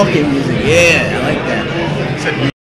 Walking music. Yeah, I like that.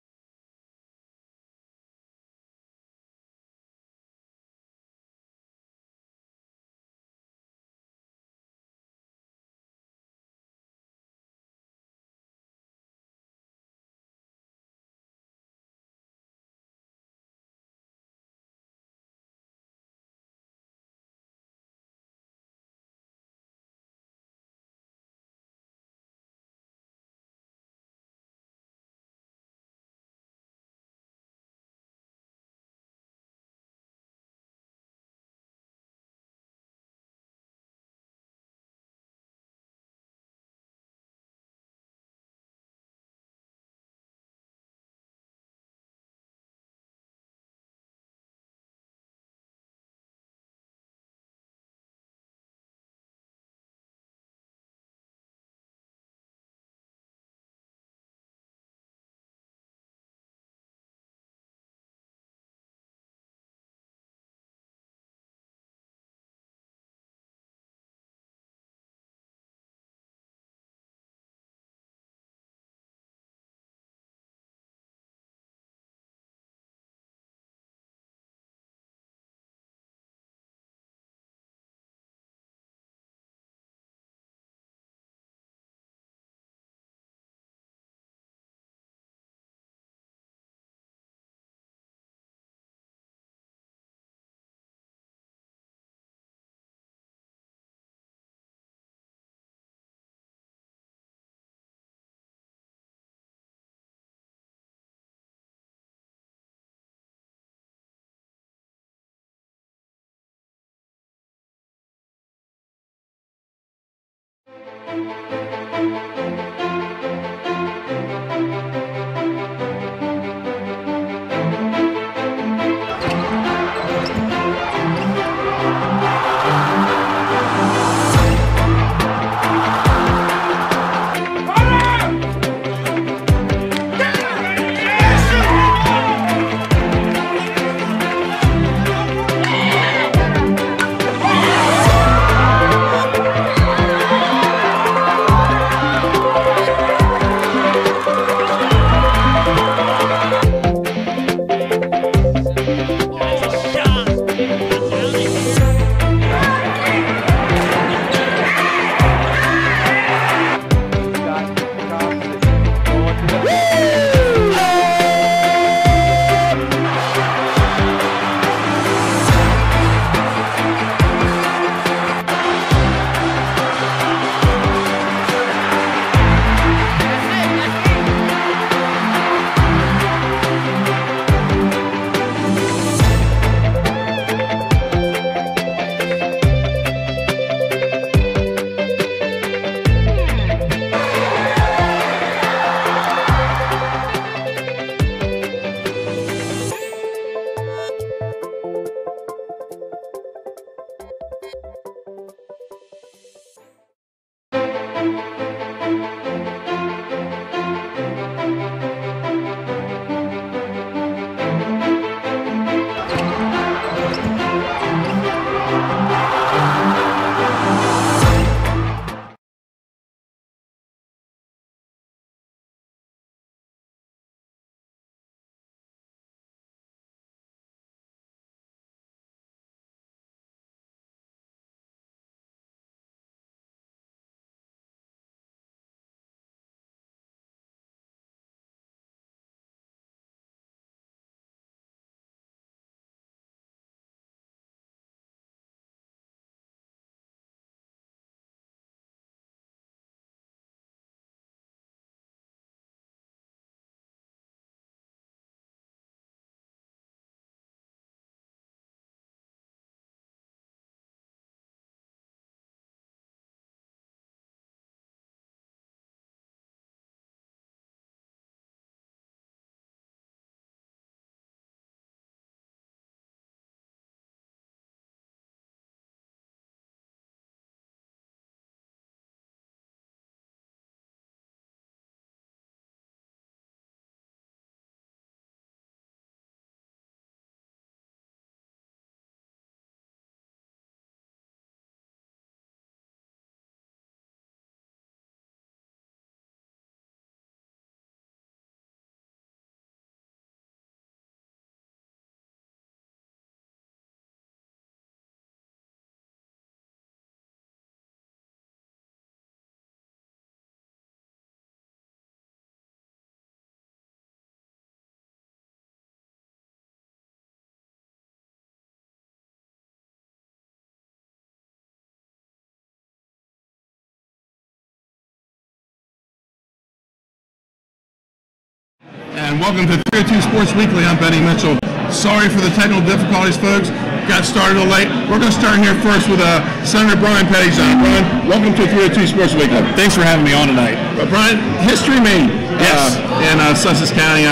and welcome to 302 Sports Weekly. I'm Benny Mitchell. Sorry for the technical difficulties, folks. Got started a little late. We're going to start here first with Senator Brian Pettyjohn. Brian, welcome to 302 Sports Weekly. Thanks for having me on tonight. Brian, history made in Sussex County.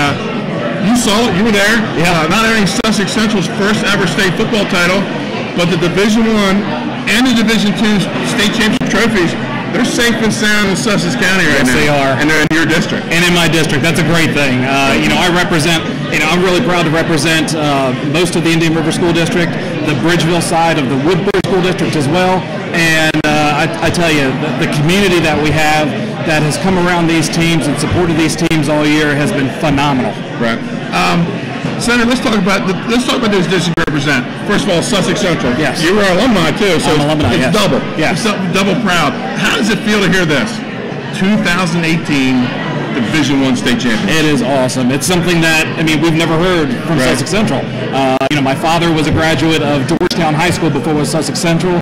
You saw it. You were there. Yeah. Not only Sussex Central's first ever state football title, but the Division I and the Division II state championship trophies. They're safe and sound in Sussex County right now. Yes, they are. And they're in your district. And in my district. That's a great thing. I represent, I'm really proud to represent most of the Indian River School District, the Bridgeville side of the Woodbridge School District as well. And I tell you, the community that we have that has come around these teams and supported these teams all year has been phenomenal. Right. Senator, let's talk about those districts you represent. First of all, Sussex Central. Yes. You were an alumni too, so I'm alumni, it's yes. double. Yes. It's double proud. How does it feel to hear this? 2018 Division I state champion. It is awesome. It's something that we've never heard from Sussex Central. My father was a graduate of Georgetown High School before it was Sussex Central.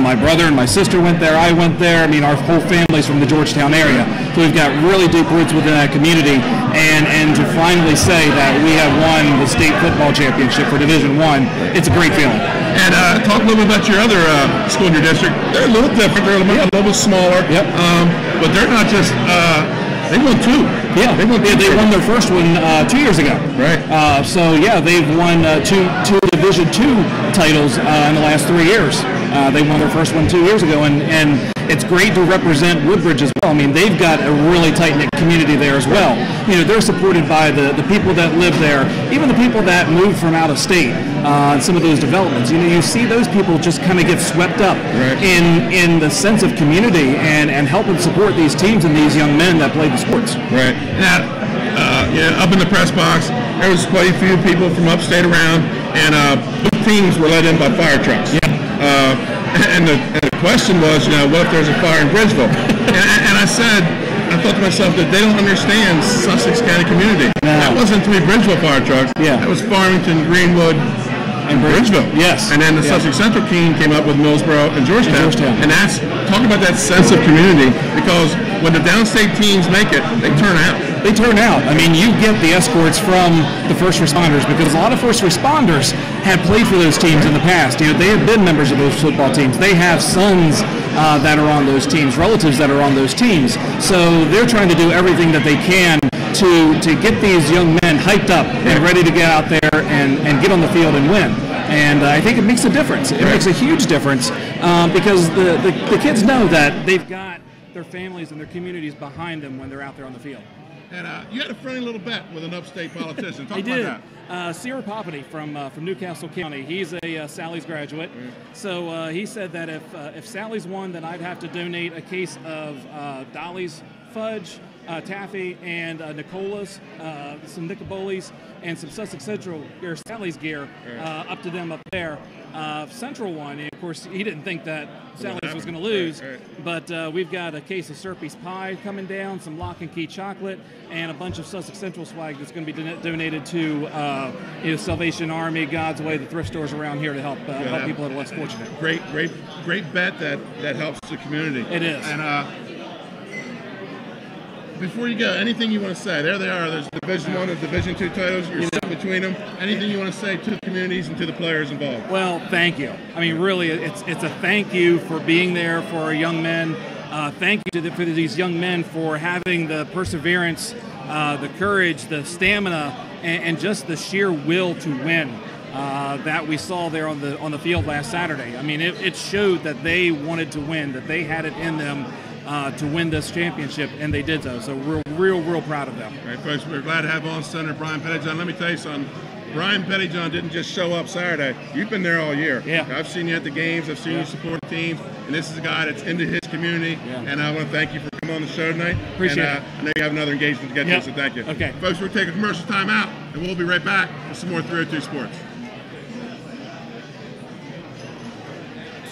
My brother and my sister went there. I went there. Our whole family's from the Georgetown area. So we've got really deep roots within that community. And to finally say that we have won the state football championship for Division I, it's a great feeling. And talk a little bit about your other school in your district. They're a little different. They're a little bit smaller. Yep. But they're not just. They won two. Yeah, they won their first one 2 years ago. Right. They've won two Division II titles in the last 3 years. They won their first one 2 years ago, and it's great to represent Woodbridge as well. They've got a really tight-knit community there as well. They're supported by the people that live there, even the people that moved from out of state. Some of those developments, you see those people just kind of get swept up in the sense of community and help and support these teams and these young men that play the sports. Right. Now, up in the press box, there was quite a few people from upstate around, and both teams were led in by fire trucks. Yeah. And the question was, what if there's a fire in Bridgeville? and I thought to myself that they don't understand Sussex County community. No. That wasn't 3 Bridgeville fire trucks. Yeah. That was Farmington, Greenwood, and Bridgeville. Yes. And then the Sussex Central team came up with Millsboro and Georgetown. And that's talking about that sense of community, because when the downstate teams make it, they turn out. They turn out. You get the escorts from the first responders, because a lot of first responders have played for those teams in the past. They have been members of those football teams. They have sons that are on those teams, relatives that are on those teams. So they're trying to do everything that they can to get these young men hyped up and ready to get out there and get on the field and win. And I think it makes a difference. It makes a huge difference because the kids know that they've got their families and their communities behind them when they're out there on the field. And you had a friendly little bet with an upstate politician. Talk I about did. that. Sierra Poppity from Newcastle County. He's a Sally's graduate. So he said that if Sally's won, then I'd have to donate a case of Dolly's fudge, taffy, and Nicola's, some Nicobolis, and some Sussex Central or Sally's gear up to them up there. Central won, and of course he didn't think that Sally's was going to lose, but we've got a case of Serpy's pie coming down, some Lock and Key chocolate, and a bunch of Sussex Central swag that's going to be donated to Salvation Army, God's Way, the thrift stores around here to help people that are less fortunate. Great bet that helps the community. It is. And before you go, anything you want to say? There they are. There's Division I and Division II titles. You're sitting between them. Anything you want to say to the communities and to the players involved? Well, thank you. Really, it's a thank you for being there for our young men. Thank you for these young men for having the perseverance, the courage, the stamina, and just the sheer will to win that we saw there on the field last Saturday. It showed that they wanted to win, that they had it in them to win this championship, and they did so. So we're real proud of them. All right, folks, we're glad to have on Senator Brian Pettyjohn. Let me tell you something. Brian Pettyjohn didn't just show up Saturday. You've been there all year. Yeah. I've seen you at the games. I've seen you support teams. And this is a guy that's into his community. Yeah. And I want to thank you for coming on the show tonight. Appreciate it. I know you have another engagement to get to, so thank you. Okay. Folks, we're taking a commercial time out, and we'll be right back with some more 302 Sports.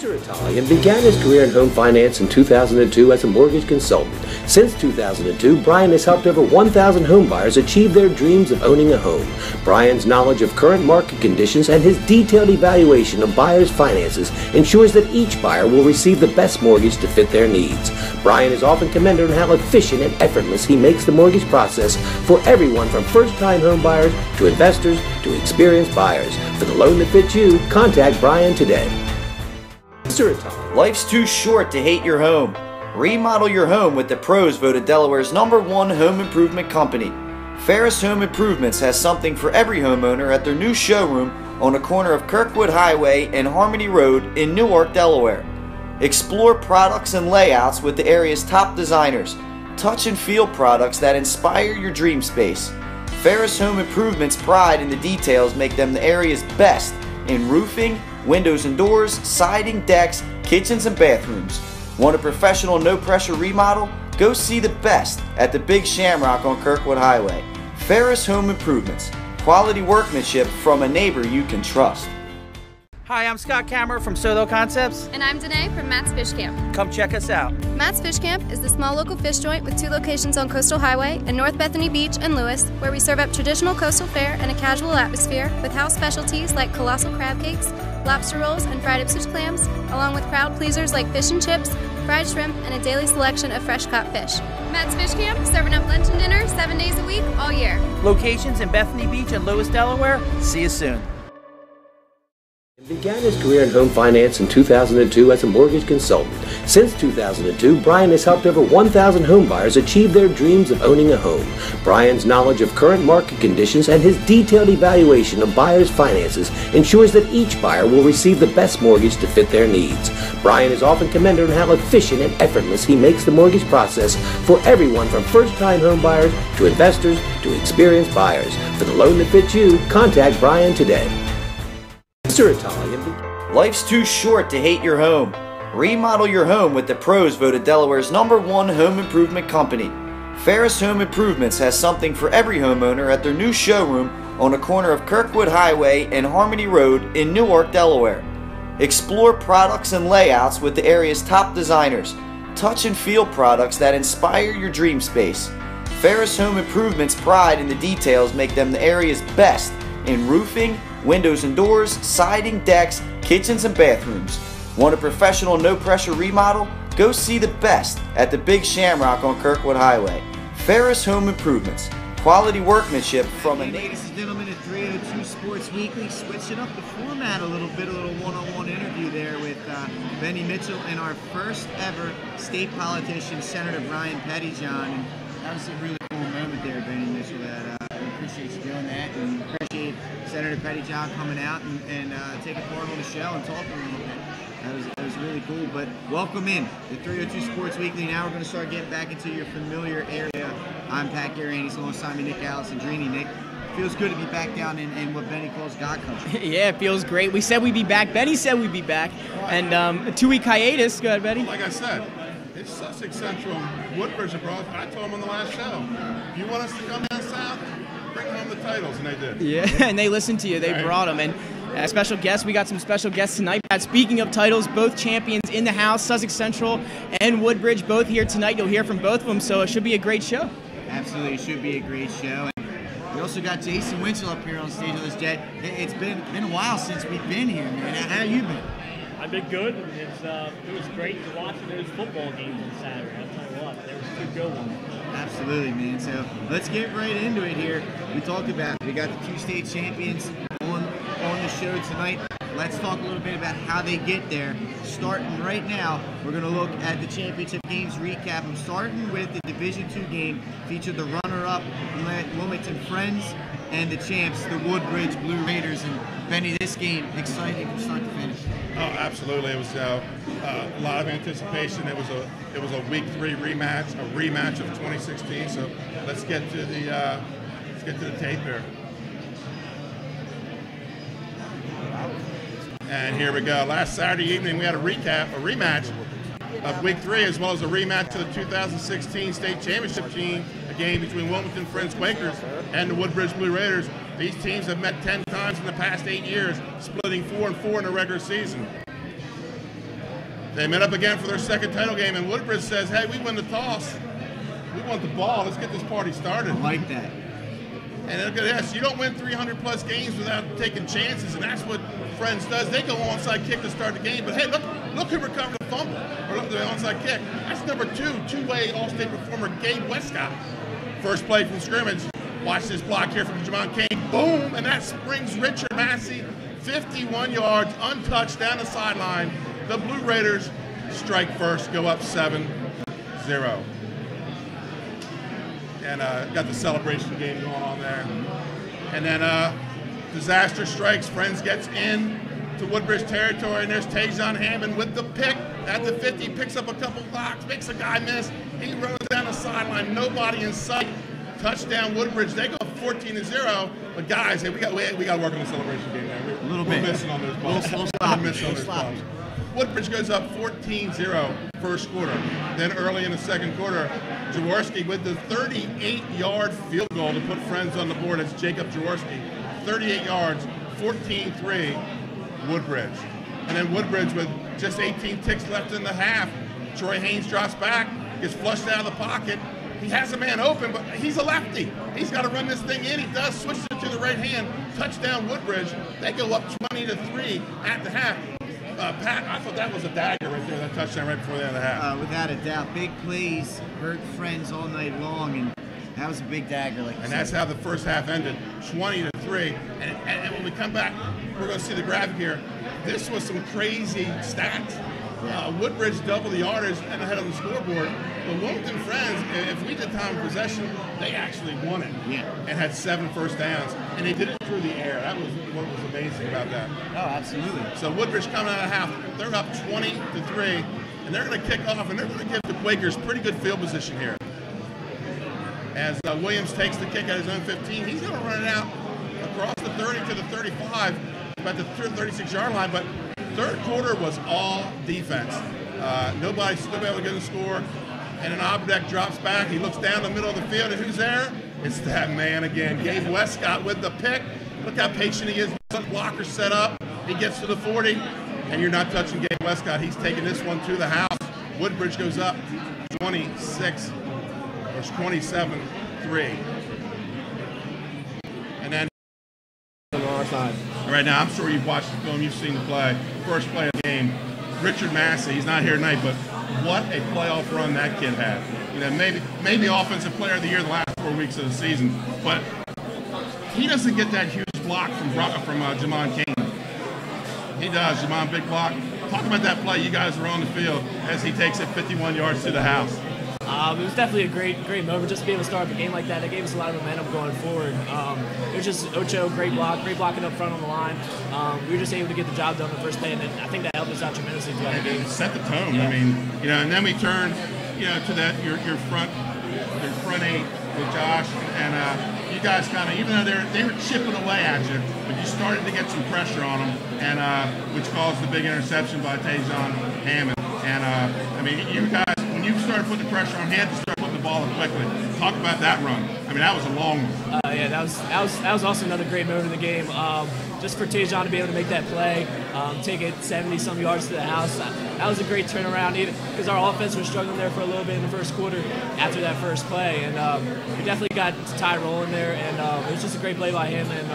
Mr. Italian began his career in home finance in 2002 as a mortgage consultant. Since 2002, Brian has helped over 1,000 homebuyers achieve their dreams of owning a home. Brian's knowledge of current market conditions and his detailed evaluation of buyers' finances ensures that each buyer will receive the best mortgage to fit their needs. Brian is often commended on how efficient and effortless he makes the mortgage process for everyone from first-time homebuyers to investors to experienced buyers. For the loan that fits you, contact Brian today. Mr. Italian. Life's too short to hate your home. Remodel your home with the pros voted Delaware's #1 home improvement company. Ferris Home Improvements has something for every homeowner at their new showroom on the corner of Kirkwood Highway and Harmony Road in Newark, Delaware. Explore products and layouts with the area's top designers. Touch and feel products that inspire your dream space. Ferris Home Improvements' pride in the details make them the area's best in roofing, windows and doors, siding, decks, kitchens, and bathrooms. Want a professional, no-pressure remodel? Go see the best at the Big Shamrock on Kirkwood Highway. Ferris Home Improvements. Quality workmanship from a neighbor you can trust. Hi, I'm Scott Kammerer from Solo Concepts. And I'm Danae from Matt's Fish Camp. Come check us out. Matt's Fish Camp is the small local fish joint with 2 locations on Coastal Highway in North Bethany Beach and Lewis, where we serve up traditional coastal fare and a casual atmosphere with house specialties like colossal crab cakes, lobster rolls, and fried Ipswich clams, along with crowd pleasers like fish and chips, fried shrimp, and a daily selection of fresh caught fish. Matt's Fish Camp, serving up lunch and dinner 7 days a week, all year. Locations in Bethany Beach and Lewis, Delaware. See you soon. He began his career in home finance in 2002 as a mortgage consultant. Since 2002, Brian has helped over 1,000 homebuyers achieve their dreams of owning a home. Brian's knowledge of current market conditions and his detailed evaluation of buyers' finances ensures that each buyer will receive the best mortgage to fit their needs. Brian is often commended on how efficient and effortless he makes the mortgage process for everyone from first-time homebuyers to investors to experienced buyers. For the loan that fits you, contact Brian today. Mr. Italian. Life's too short to hate your home. Remodel your home with the pros voted Delaware's #1 home improvement company. Ferris Home Improvements has something for every homeowner at their new showroom on the corner of Kirkwood Highway and Harmony Road in Newark, Delaware. Explore products and layouts with the area's top designers. Touch and feel products that inspire your dream space. Ferris Home Improvements' pride in the details make them the area's best in roofing, windows and doors, siding, decks, kitchens, and bathrooms. Want a professional, no-pressure remodel? Go see the best at the Big Shamrock on Kirkwood Highway. Ferris Home Improvements. Quality workmanship from a neighbor. Ladies and gentlemen, at 302 Sports Weekly, switching up the format a little bit, a little one-on-one interview there with Benny Mitchell and our first ever state politician, Senator Brian Pettyjohn. And that was a really cool moment there, Benny Mitchell. We appreciate you doing that, and appreciate Senator Pettyjohn coming out and taking part on the show and talking a little bit. That was really cool. But welcome in the 302 Sports Weekly. Now we're going to start getting back into your familiar area. I'm Pat Gary, alongside me, Nick Allison-Drini. Nick, feels good to be back down in what Benny calls God country. Yeah, it feels great. We said we'd be back. Benny said we'd be back. And a 2-week hiatus. Go ahead, Benny. Like I said, it's Sussex Central Woodbridge Blue Raiders. I told them on the last show, if you want us to come down south, bring home the titles, and they did. Yeah, and they listened to you. They brought them. And special guests, we got some special guests tonight. Speaking of titles, both champions in the house, Sussex Central and Woodbridge, both here tonight. You'll hear from both of them, so it should be a great show. Absolutely, it should be a great show. And we also got Jason Winchell up here on stage with us, Jet. It's been a while since we've been here, man. How have you been? I've been good. It was great to watch those football games on Saturday. I'll tell you what, there was 2 good ones. Absolutely, man. So let's get right into it here. We talked about we got the 2 state champions on the show tonight. Let's talk a little bit about how they get there. Starting right now, we're going to look at the championship games recap. I'm starting with the Division II game, featured the runner-up Wilmington Friends and the champs, the Woodbridge Blue Raiders. And Benny, this game exciting from start to finish. Oh, absolutely! It was a lot of anticipation. It was a Week 3 rematch, a rematch of 2016. So let's get to the tape here. And here we go. Last Saturday evening, we had a rematch of Week 3, as well as a rematch of the 2016 state championship game, a game between Wilmington Friends Quakers and the Woodbridge Blue Raiders. These teams have met 10 times in the past 8 years, splitting 4-4 in the regular season. They met up again for their second title game, and Woodbridge says, hey, we won the toss. We want the ball. Let's get this party started. I like that. And look at this. You don't win 300-plus games without taking chances, and that's what Friends does. They go onside kick to start the game, but hey, look who recovered the fumble, or look, the onside kick. That's number 2, two-way All-State performer Gabe Westcott. First play from scrimmage. Watch this block here from Jamon Kane. Boom, and that springs Richard Massey 51 yards, untouched down the sideline. The Blue Raiders strike first, go up 7-0. And got the celebration game going on there. And then disaster strikes. Friends gets in to Woodbridge territory, and there's Pettyjohn Hammond with the pick at the 50. Picks up a couple blocks, makes a guy miss. He runs down the sideline, nobody in sight. Touchdown Woodbridge. They go 14-0. But guys, hey, we got to work on the celebration game there. We're missing on those balls. We're missing on those balls. Woodbridge goes up 14-0 first quarter. Then early in the second quarter, Jaworski with the 38-yard field goal to put Friends on the board. It's Jacob Jaworski. 38 yards, 14-3, Woodbridge. And then Woodbridge with just 18 ticks left in the half. Troy Haynes drops back, gets flushed out of the pocket. He has a man open, but he's a lefty. He's got to run this thing in. He does, switches it to the right hand. Touchdown Woodbridge. They go up 20-3 at the half. Pat, I thought that was a dagger right there, that touchdown right before the end of the half. Without a doubt. Big plays hurt Friends all night long, and that was a big dagger. And that's how the first half ended, 20-3. And when we come back, we're going to see the graphic here. This was some crazy stats. Woodbridge doubled the yardage and ahead on the scoreboard. But Wilmington Friends, if we did time of possession, they actually won it and had 7 first downs. And they did it through the air. That was what was amazing about that. Oh, absolutely. So Woodbridge coming out of half, they're up 20-3, and they're going to kick off, and they're going to give the Quakers pretty good field position here. As Williams takes the kick at his own 15, he's going to run it out across the 30 to the 35, about the 36-yard line, but third quarter was all defense. Nobody able to get a score, and an Obdeck drops back. He looks down the middle of the field, and who's there? It's that man again, Gabe Westcott with the pick. Look how patient he is. Blocker set up. He gets to the 40, and you're not touching Gabe Westcott. He's taking this one to the house. Woodbridge goes up 27-3. And then on our side. Right now, I'm sure you've watched the film, you've seen the play. First play of the game, Richard Massey, he's not here tonight, but what a playoff run that kid had. You know, maybe offensive player of the year the last 4 weeks of the season, but he doesn't get that huge block from Jamon Kane. He does, Jamon, big block. Talk about that play. You guys were on the field as he takes it 51 yards to the house. It was definitely a great moment just to be able to start the game like that. It gave us a lot of momentum going forward. It was just Ocho, great blocking up front on the line. We were just able to get the job done the first play, and I think that helped us out tremendously throughout the game. It set the tone. Yeah. I mean, you know, and then we turn, you know, to that your front eight with Josh and you guys kind of, even though they were chipping away at you, but you started to get some pressure on them, and which caused the big interception by Pettyjohn Hammond. And I mean, you guys, when you started putting the pressure on, he had to start putting the ball in quickly. Talk about that run. I mean, that was a long one. Yeah, that was also another great moment in the game. Just for Pettyjohn to be able to make that play, take it 70-some yards to the house, that was a great turnaround, because our offense was struggling there for a little bit in the first quarter after that first play, and we definitely got Ty rolling there, and it was just a great play by him and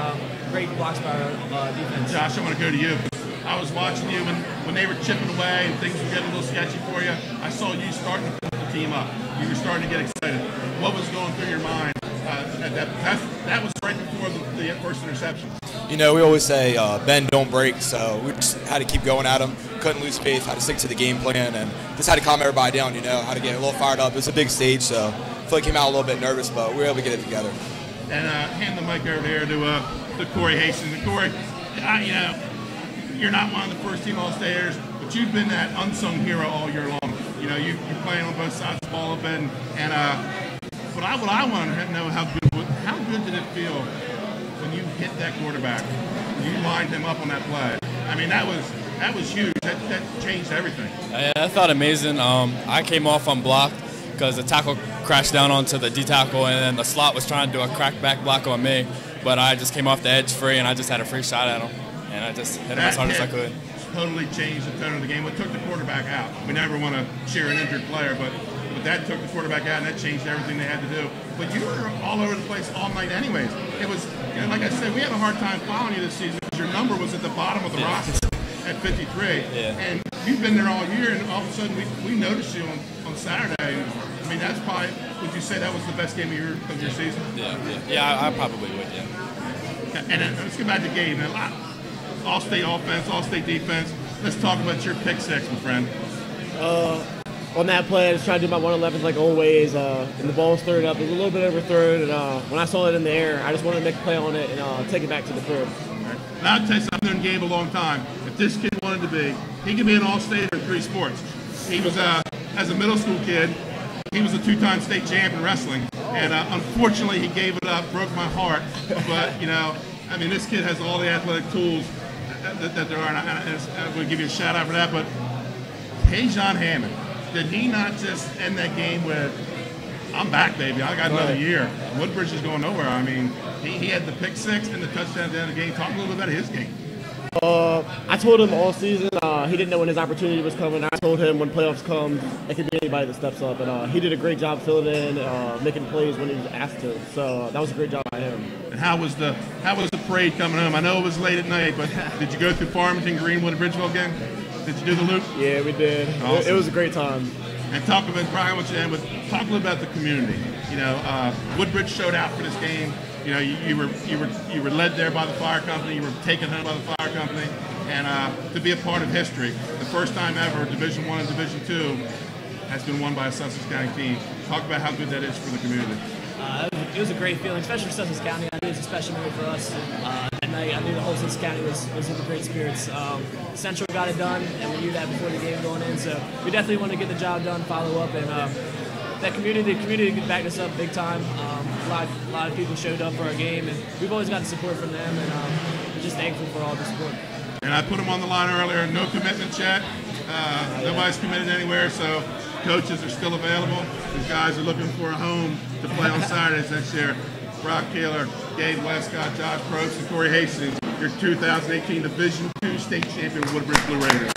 great blocks by our defense. Josh, I want to go to you. I was watching you when they were chipping away and things were getting a little sketchy for you. I saw you starting to put the team up. You were starting to get excited. What was going through your mind? That was right before the first interception. You know, we always say bend, don't break, so we just had to keep going at them. Couldn't lose faith, had to stick to the game plan, and just had to calm everybody down, you know, how to get a little fired up. It was a big stage, so I feel like came out a little bit nervous, but we were able to get it together. And hand the mic over there to Corey Hastings. And Corey, you know, you're not one of the first-team All-Staters, but you've been that unsung hero all year long. You know, you're playing on both sides of the ball a bit, but what I want to know, how good did it feel when you hit that quarterback? You lined him up on that play. I mean, that was huge. That changed everything. Yeah, I felt amazing. I came off unblocked because the tackle crashed down onto the D tackle, and then the slot was trying to do a crackback block on me, but I just came off the edge free, and I just had a free shot at him. And I just hit him as hard as I could. totally changed the tone of the game. What took the quarterback out? We never want to cheer an injured player, but that took the quarterback out, and that changed everything they had to do. But you were all over the place all night anyways. It was, like I said, we had a hard time following you this season because your number was at the bottom of the roster at 53. And you've been there all year, and all of a sudden we noticed you on Saturday. I mean, that's probably, would you say that was the best game of your season? Yeah, I probably would, yeah. And let's get back to Gabe. All-state offense, all-state defense. Let's talk about your pick six, my friend. On that play, I just tried to do my 111s like always, and the ball was third up. It was a little bit overthrown, and when I saw it in the air, I just wanted to make a play on it and take it back to the crib. Right. Now, I'll tell you something, I've known Gabe a long time. If this kid wanted to be, he could be an all-state in 3 sports. He was, as a middle school kid, he was a 2-time state champ in wrestling, and unfortunately he gave it up, broke my heart. But, you know, I mean, this kid has all the athletic tools that there are, and I would give you a shout-out for that. But Pettyjohn Hammond, did he not just end that game with, I'm back, baby, I got another year. Woodbridge is going nowhere. I mean, he had the pick six and the touchdown at the end of the game. Talk a little bit about his game. I told him all season, he didn't know when his opportunity was coming. I told him when playoffs come, it could be anybody that steps up. And he did a great job filling in, making plays when he was asked to. So that was a great job by him. And how was the parade coming home? I know it was late at night, but did you go through Farmington, Greenwood, and Bridgeville again? Did you do the loop? Yeah, we did. Awesome. It was a great time. And talk about, Brian, I want you to end with, talk a little about the community. You know, Woodbridge showed out for this game. You know, you were led there by the fire company. You were taken home by the fire company, and to be a part of history, the first time ever Division I and Division II has been won by a Sussex County team. Talk about how good that is for the community. It was a great feeling, especially for Sussex County. I knew it was a special moment for us. That night, I knew the whole Sussex County was in great spirits. Central got it done, and we knew that before the game going in. So we definitely want to get the job done, follow up, and the community backed us up big time. A lot of people showed up for our game, and we've always got the support from them, and we're just thankful for all the support. And I put them on the line earlier, no commitment yet. Nobody's committed anywhere, so coaches are still available. These guys are looking for a home to play on Saturdays next year. Brock Keeler, Gabe Westcott, Josh Probst, and Corey Hastings, your 2018 Division II State Champion Woodbridge Blue Raiders.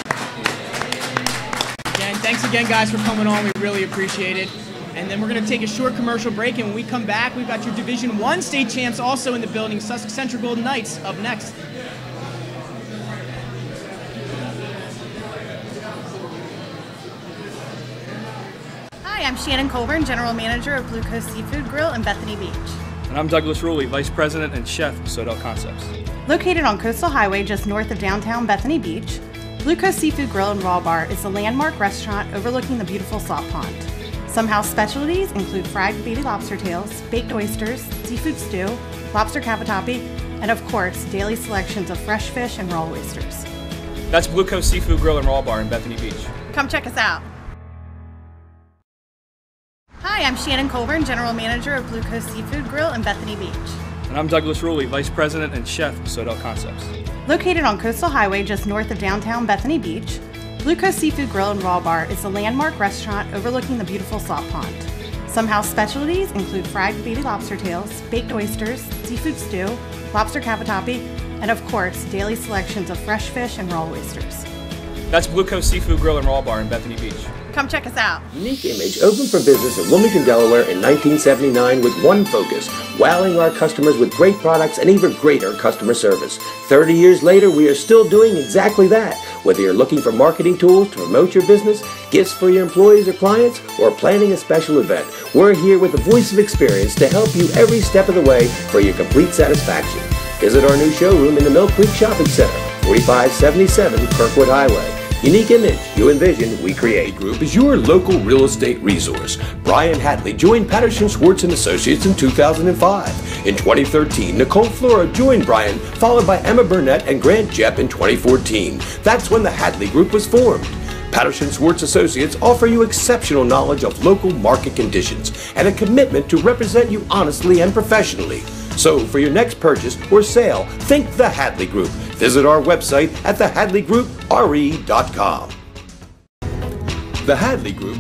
Again, thanks again, guys, for coming on. We really appreciate it. And then we're going to take a short commercial break, and when we come back, we've got your Division I state champs also in the building, Sussex Central Golden Knights, up next. Hi, I'm Shannon Colburn, General Manager of Blue Coast Seafood Grill in Bethany Beach. And I'm Douglas Ruley, Vice President and Chef of Sodell Concepts. Located on Coastal Highway just north of downtown Bethany Beach, Blue Coast Seafood Grill and Raw Bar is a landmark restaurant overlooking the beautiful Slop Pond. Some house specialties include fried baby lobster tails, baked oysters, seafood stew, lobster cavatappi, and of course, daily selections of fresh fish and raw oysters. That's Blue Coast Seafood Grill and Raw Bar in Bethany Beach. Come check us out. Hi, I'm Shannon Colburn, General Manager of Blue Coast Seafood Grill in Bethany Beach. And I'm Douglas Ruley, Vice President and Chef of Sodell Concepts. Located on Coastal Highway just north of downtown Bethany Beach, Blue Coast Seafood Grill and Raw Bar is a landmark restaurant overlooking the beautiful Slop Pond. Some house specialties include fried baby lobster tails, baked oysters, seafood stew, lobster cavatappi, and of course, daily selections of fresh fish and raw oysters. That's Blue Coast Seafood Grill and Raw Bar in Bethany Beach. Come check us out. Unique Image opened for business in Wilmington, Delaware in 1979 with one focus, wowing our customers with great products and even greater customer service. 30 years later, we are still doing exactly that. Whether you're looking for marketing tools to promote your business, gifts for your employees or clients, or planning a special event, we're here with the voice of experience to help you every step of the way for your complete satisfaction. Visit our new showroom in the Mill Creek Shopping Center, 4577 Kirkwood Highway. Unique Image, you envision, we create. Group is your local real estate resource. Brian Hadley joined Patterson Schwartz & Associates in 2005. In 2013, Nicole Flora joined Brian, followed by Emma Burnett and Grant Jepp in 2014. That's when the Hadley Group was formed. Patterson Schwartz Associates offer you exceptional knowledge of local market conditions and a commitment to represent you honestly and professionally. So for your next purchase or sale, think the Hadley Group. Visit our website at thehadleygroup.re.com. The Hadley Group.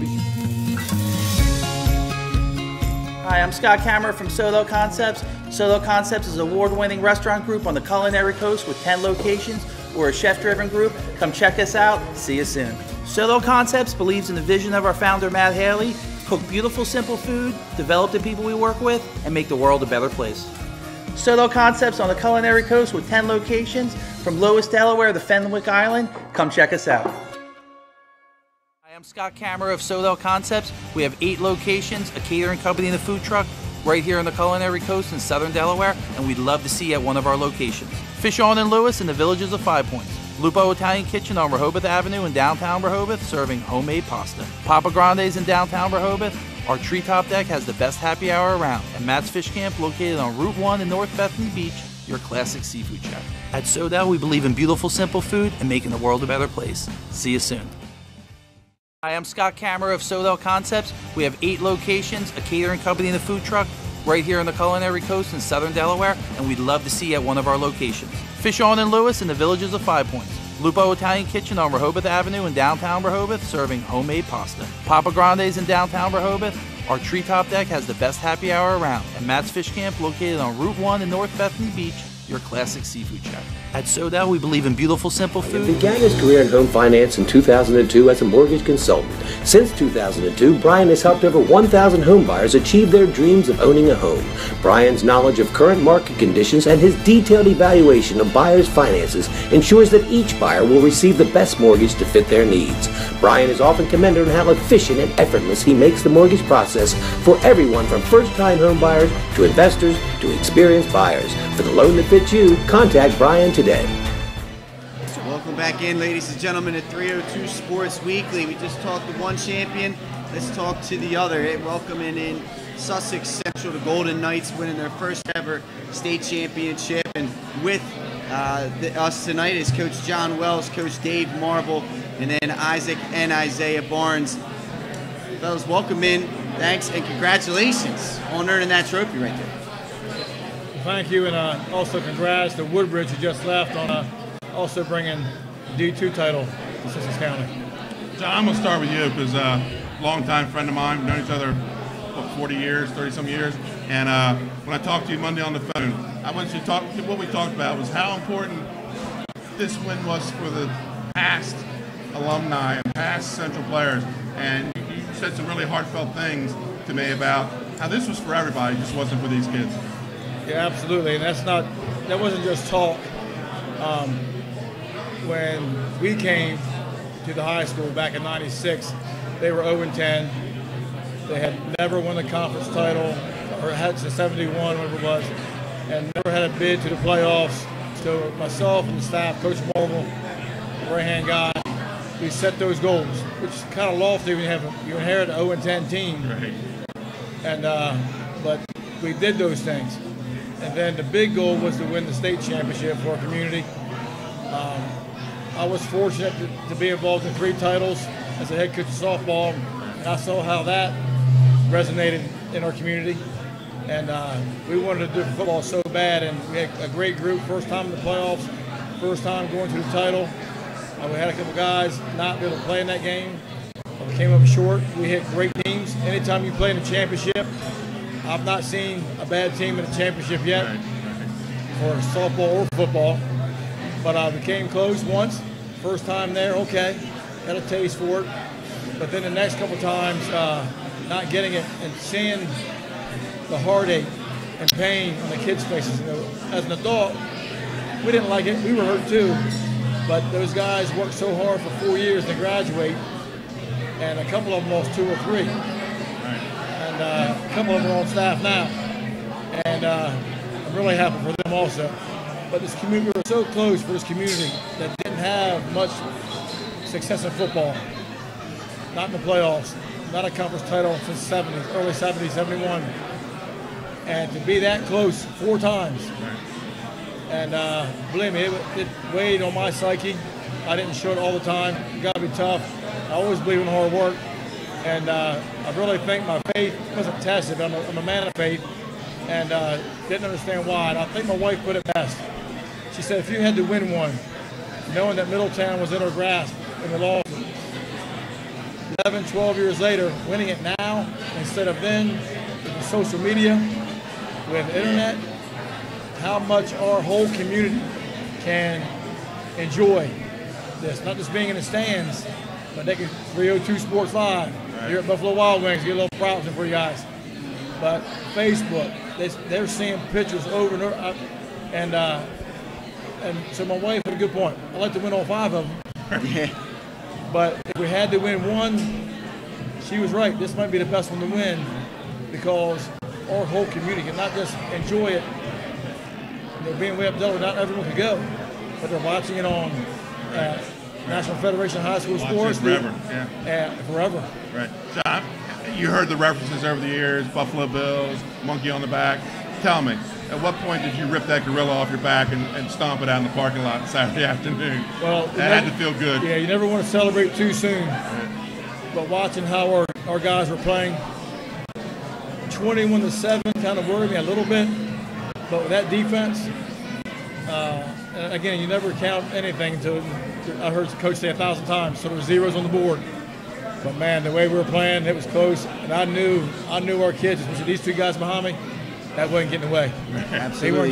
Hi, I'm Scott Kammerer from Sodell Concepts. Sodell Concepts is an award-winning restaurant group on the Culinary Coast with 10 locations. or a chef-driven group, come check us out. See you soon. Soto Concepts believes in the vision of our founder, Matt Haley: cook beautiful, simple food, develop the people we work with, and make the world a better place. Soto Concepts on the culinary coast with 10 locations from Lewis, Delaware to Fenwick Island. Come check us out. Hi, I'm Scott Kammerer of Soto Concepts. We have 8 locations, a catering company and a food truck right here on the culinary coast in southern Delaware, and we'd love to see you at one of our locations. Fish On in Lewis and the Villages of 5 Points. Lupo Italian Kitchen on Rehoboth Avenue in downtown Rehoboth, serving homemade pasta. Papa Grande's in downtown Rehoboth. Our treetop deck has the best happy hour around. And Matt's Fish Camp, located on Route 1 in North Bethany Beach, your classic seafood shack. At Sodell, we believe in beautiful, simple food and making the world a better place. See you soon. Hi, I'm Scott Kammerer of Sodell Concepts. We have 8 locations, a catering company and a food truck right here on the culinary coast in southern Delaware, and we'd love to see you at one of our locations. Fish On in Lewis and the Villages of 5 Points. Lupo Italian Kitchen on Rehoboth Avenue in downtown Rehoboth, serving homemade pasta. Papa Grande's in downtown Rehoboth. Our treetop deck has the best happy hour around. And Matt's Fish Camp, located on Route 1 in North Bethany Beach, your classic seafood shack. At Sodell, we believe in beautiful, simple food. He began his career in home finance in 2002 as a mortgage consultant. Since 2002, Brian has helped over 1,000 home buyers achieve their dreams of owning a home. Brian's knowledge of current market conditions and his detailed evaluation of buyers' finances ensures that each buyer will receive the best mortgage to fit their needs. Brian is often commended on how efficient and effortless he makes the mortgage process for everyone from first-time home buyers to investors to experienced buyers. For the loan that fits you, contact Brian today. Welcome back in, ladies and gentlemen, to 302 Sports Weekly. We just talked to one champion. Let's talk to the other. Welcoming in Sussex Central, the Golden Knights, winning their first ever state championship. And with us tonight is Coach John Wells, Coach Dave Marble, and then Isaac and Isaiah Barnes. Fellas, welcome in. Thanks and congratulations on earning that trophy right there. Thank you, and also congrats to Woodbridge, who just left, on also bringing D2 title to Sussex County. John, I'm going to start with you because longtime friend of mine. We've known each other, what, 40 years, 30-some years. And when I talked to you Monday on the phone, I want you to talk. What we talked about was how important this win was for the past alumni and past Central players. And you said some really heartfelt things to me about how this was for everybody, it just wasn't for these kids. Yeah, absolutely, and that wasn't just talk. When we came to the high school back in '96, they were 0-10. They had never won the conference title, or had since '71, whatever it was, and never had a bid to the playoffs. So myself and the staff, Coach Marble, right-hand guy, we set those goals, which is kind of lofty when you inherit an 0-10 team. Right. And but we did those things. And then the big goal was to win the state championship for our community. I was fortunate to be involved in 3 titles as a head coach of softball, and I saw how that resonated in our community. And we wanted to do football so bad, and we had a great group, first time in the playoffs, first time going to the title. We had a couple guys not be able to play in that game. We came up short. We hit great teams. Anytime you play in a championship, I've not seen a bad team in a championship yet, or softball or football. But we came close once, first time there, okay, had a taste for it. But then the next couple times, not getting it and seeing the heartache and pain on the kids' faces. You know, as an adult, we didn't like it. We were hurt too. But those guys worked so hard for 4 years to graduate, and a couple of them lost 2 or 3. And a couple of them are on staff now. And I'm really happy for them also. But this community, we were so close for this community that didn't have much success in football. Not in the playoffs, not a conference title since the 70s, early 70s, 71. And to be that close 4 times. And believe me, it weighed on my psyche. I didn't show it all the time. You gotta be tough. I always believe in hard work. And I really think my faith wasn't tested. I'm a man of faith, and didn't understand why. And I think my wife put it best. She said, if you had to win one, knowing that Middletown was in her grasp and we lost 11, 12 years later, winning it now instead of then, with social media, with the internet, how much our whole community can enjoy this, not just being in the stands, but they can 302 Sports Live. Right. You're at Buffalo Wild Wings, get a little props in for you guys. But Facebook, they're seeing pictures over and over. And so my wife had a good point. I'd like to win all 5 of them. Yeah. But if we had to win one, she was right. This might be the best one to win because our whole community can not just enjoy it. Being way up Delaware, not everyone can go, but they're watching it on National Federation of High School Sports. Forever, forever. Right. John, you heard the references over the years, Buffalo Bills, monkey on the back. Tell me, at what point did you rip that gorilla off your back and stomp it out in the parking lot Saturday afternoon? Well, that had to feel good. Yeah, you never want to celebrate too soon. But watching how our guys were playing, 21-7 kind of worried me a little bit. But with that defense, again, you never count anything until I heard the coach say 1,000 times, so there were zeros on the board. But man, the way we were playing, it was close, and I knew our kids, especially these 2 guys behind me, that wasn't getting away. Absolutely.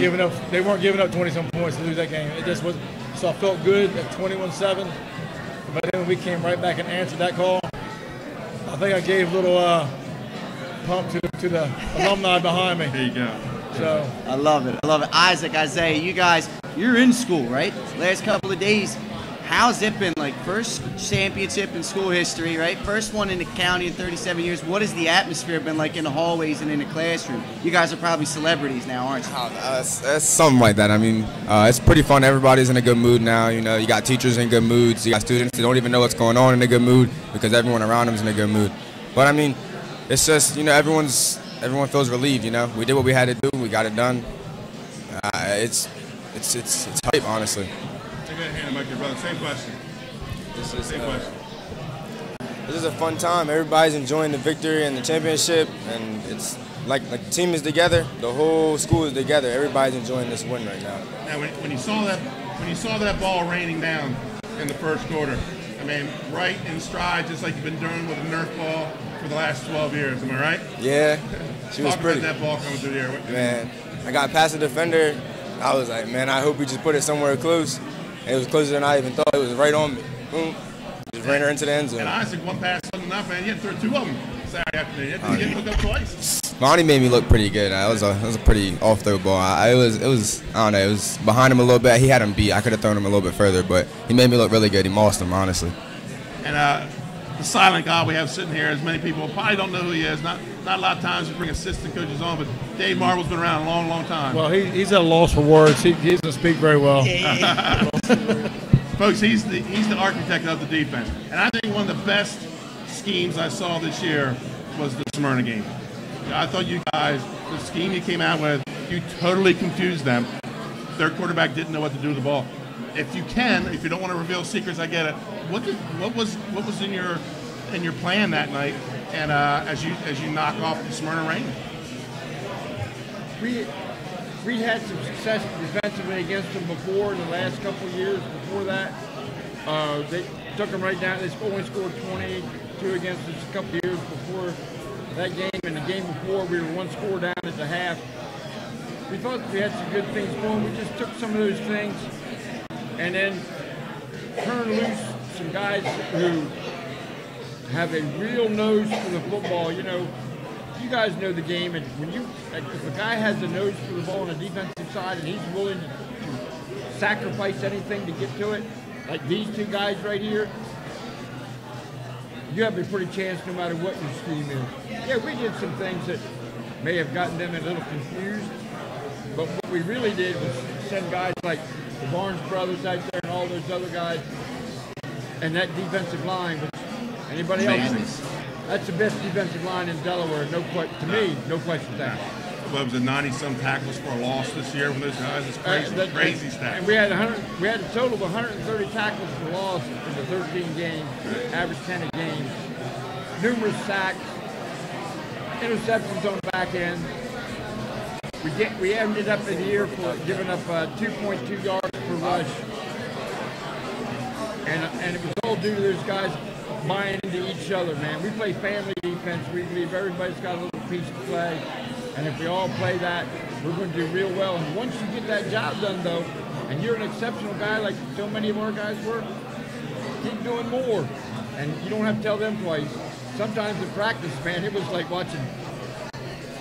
They weren't giving up 20-some points to lose that game. It just was. So I felt good at 21-7. But then when we came right back and answered that call, I think I gave a little pump to the alumni behind me. There you go. So I love it. Isaac, Isaiah, you guys, you're in school, right? Last couple of days. How's it been? Like, first championship in school history, right? First one in the county in 37 years. What has the atmosphere been like in the hallways and in the classroom? You guys are probably celebrities now, aren't you? That's something like that. I mean, it's pretty fun. Everybody's in a good mood now. You know, you got teachers in good moods. You got students that don't even know what's going on in a good mood because everyone around them is in a good mood. But I mean, it's just, you know, everyone feels relieved. You know, we did what we had to do. We got it done. It's hype, honestly. Take that hand back to your brother. Same question. Same question. This is a fun time. Everybody's enjoying the victory and the championship, and it's like the team is together. The whole school is together. Everybody's enjoying this win right now. Now, when you saw that ball raining down in the first quarter, I mean, right in stride, just like you've been doing with a Nerf ball for the last 12 years. Am I right? Yeah, she was pretty. Talk about that ball coming through the air. Man, I got past the defender. I was like, man, I hope we just put it somewhere close. And it was closer than I even thought. It was right on me. Boom. Just ran her into the end zone. And Isaac, one pass wasn't enough, man. You had to throw 2 of them Saturday afternoon. You had to get hooked up twice. Monty made me look pretty good. It was a pretty off-throw ball. It was I don't know. It was behind him a little bit. He had him beat. I could have thrown him a little bit further, but he made me look really good. He mossed him, honestly. And the silent guy we have sitting here, as many people probably don't know who he is. Not a lot of times we bring assistant coaches on, but Dave Marvel's been around a long, long time. Well, he's at a loss for words. He doesn't speak very well. Folks, he's the architect of the defense. And I think one of the best schemes I saw this year was the Smyrna game. I thought you guys, the scheme you came out with, you totally confused them. Their quarterback didn't know what to do with the ball. If you don't want to reveal secrets, I get it. What was in your plan that night? And as you knock off the Smyrna Rain, we had some success defensively against them before in the last couple of years. Before that, they took them right down. They only scored 22 against us a couple of years before that game. And the game before, we were 1 score down at the half. We thought we had some good things going. We just took some of those things and then turned loose some guys who have a real nose for the football. You know, you guys know the game, and when if a guy has a nose for the ball on the defensive side and he's willing to sacrifice anything to get to it, like these 2 guys right here, you have a pretty chance no matter what your scheme is. Yeah, we did some things that may have gotten them a little confused, but what we really did was send guys like the Barnes brothers out there and all those other guys, and that defensive line, which anybody else, that's the best defensive line in Delaware. No question asked. What was it, 90-some tackles for a loss this year from those guys? It's crazy, crazy stats. And we had a total of 130 tackles for loss in the 13 games, average 10 a game. Numerous sacks, interceptions on the back end. We ended up in the year for giving up 2.2 yards per rush, and it was all due to those guys buying into each other, man. We play family defense. We believe everybody's got a little piece to play. And if we all play that, we're going to do real well. And once you get that job done, though, and you're an exceptional guy like so many of our guys were, keep doing more. And you don't have to tell them twice. Sometimes in practice, man, it was like watching,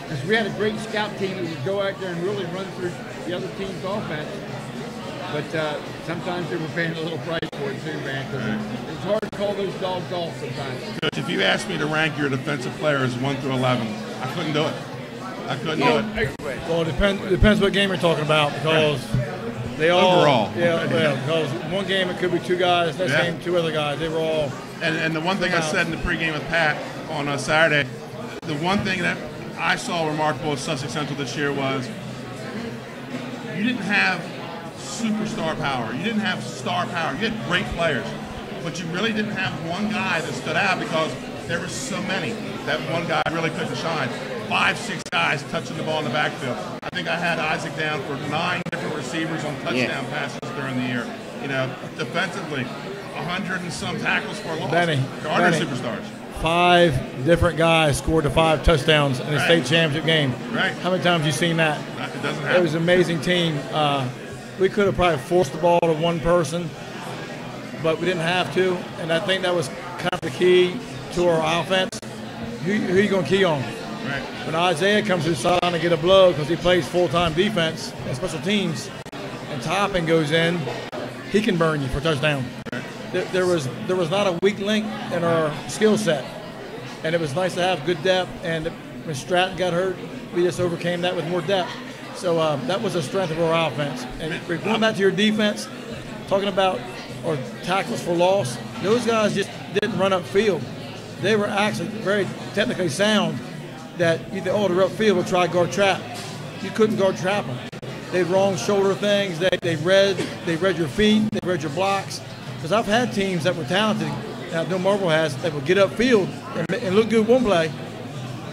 because we had a great scout team that would go out there and really run through the other team's offense. But sometimes they were paying a little price for it too, man, because it's hard to call those dogs off sometimes. Coach, if you asked me to rank your defensive players 1 through 11, I couldn't do it. I couldn't do it. Well, it depends what game you're talking about, because they all overall. Yeah, because one game it could be 2 guys, next game 2 other guys. They were all. And the one thing I said in the pregame with Pat on Saturday, the one thing that I saw remarkable at Sussex Central this year was you didn't have superstar power. You didn't have star power. You had great players, but you really didn't have one guy that stood out because there were so many that one guy really couldn't shine. 5, 6 guys touching the ball in the backfield. I think I had Isaac down for 9 different receivers on touchdown passes during the year. You know, defensively, 100 and some tackles for a loss. There are no superstars. 5 different guys scored the 5 touchdowns in a state championship game. Right. How many times have you seen that? It doesn't happen. It was an amazing team. We could have probably forced the ball to one person, but we didn't have to. And I think that was kind of the key to our offense. Who are you going to key on? Right. When Isaiah comes to the sideline to get a blow because he plays full-time defense and special teams, and Toppin goes in, he can burn you for a touchdown. Right. There was not a weak link in our skill set, and it was nice to have good depth. And when Stratton got hurt, we just overcame that with more depth. So that was the strength of our offense. And going back to your defense, talking about our tackles for loss, those guys just didn't run upfield. They were actually very technically sound. That you think, oh, they're upfield, we'll try guard trap. You couldn't guard trap them. They wrong shoulder things. They read your feet. They read your blocks. Because I've had teams that were talented, that no Marvel has, that would get upfield and look good one play,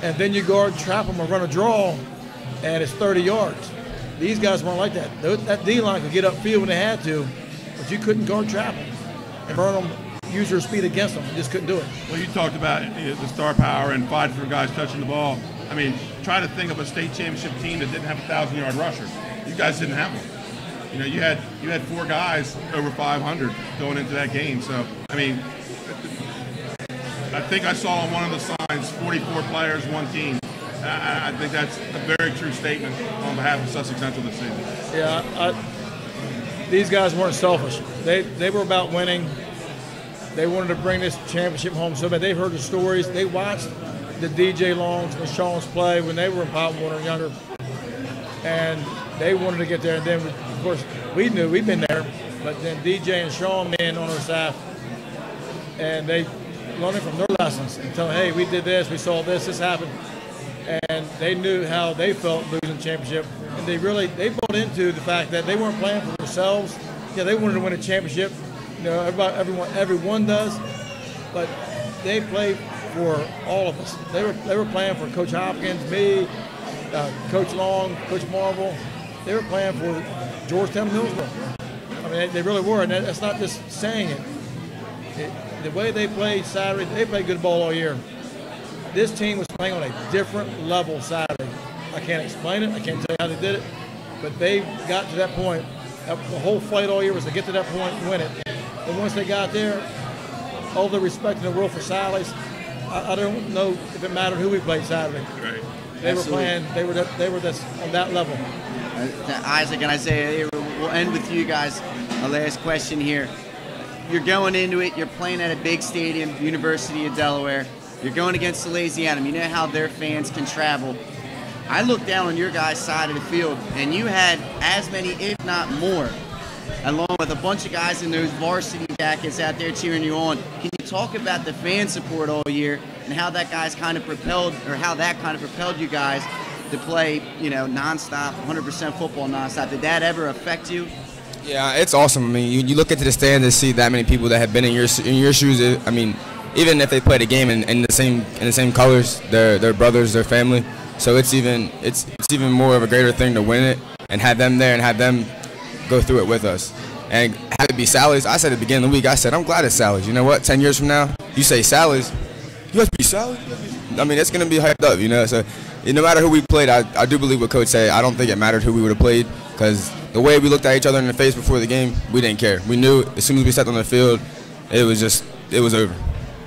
and then you guard trap them or run a draw, and it's 30 yards. These guys weren't like that. That D-line could get upfield when they had to, but you couldn't guard trap them and burn them. Use your speed against them. You just couldn't do it. Well, you talked about the star power and 5 different guys touching the ball. I mean, try to think of a state championship team that didn't have a 1,000-yard rusher. You guys didn't have one. You know, you had 4 guys over 500 going into that game. So, I mean, I think I saw on one of the signs 44 players, 1 team. I think that's a very true statement on behalf of Sussex Central this season. Yeah, these guys weren't selfish. They were about winning. They wanted to bring this championship home so bad. They've heard the stories. They watched the DJ Longs and the Shawns play when they were in Pop Warner and younger. And they wanted to get there. And then, of course, we knew we'd been there. But then DJ and Shawn men on our staff, and they learning from their lessons and telling, hey, we did this, we saw this happened. And they knew how they felt losing the championship. And they bought into the fact that they weren't playing for themselves. Yeah, they wanted to win a championship. You know, everyone does, but they played for all of us. They were playing for Coach Hopkins, me, Coach Long, Coach Marvel. They were playing for Georgetown and Millsboro. I mean, they really were, and that's not just saying it. The way they played Saturday, they played good ball all year. This team was playing on a different level Saturday. I can't explain it. I can't tell you how they did it, but they got to that point. The whole fight all year was to get to that point and win it. And once they got there, all the respect in the world for Sally's, I don't know if it mattered who we played Saturday. Right. They were playing. They were just on that level. Isaac and Isaiah, we'll end with you guys. A last question here. You're going into it. You're playing at a big stadium, University of Delaware. You're going against the Lazy Adam. You know how their fans can travel. I looked down on your guys' side of the field, and you had as many, if not more, along with a bunch of guys in those varsity jackets out there cheering you on. Can you talk about the fan support all year and how that kind of propelled you guys to play, you know, nonstop, 100% football nonstop? Did that ever affect you? Yeah, it's awesome. I mean, you look into the stand and see that many people that have been in your shoes. I mean, even if they played a game in the same colors, they're brothers, their family. So it's even more of a greater thing to win it and have them there and have them go through it with us. And have it be Sally's. I said at the beginning of the week, I said, I'm glad it's Sally's. You know what? 10 years from now, you say Sally's, you have to be Sally's. I mean, it's going to be hyped up, you know. So no matter who we played, I do believe what Coach said. I don't think it mattered who we would have played because the way we looked at each other in the face before the game, we didn't care. We knew as soon as we stepped on the field, it was over.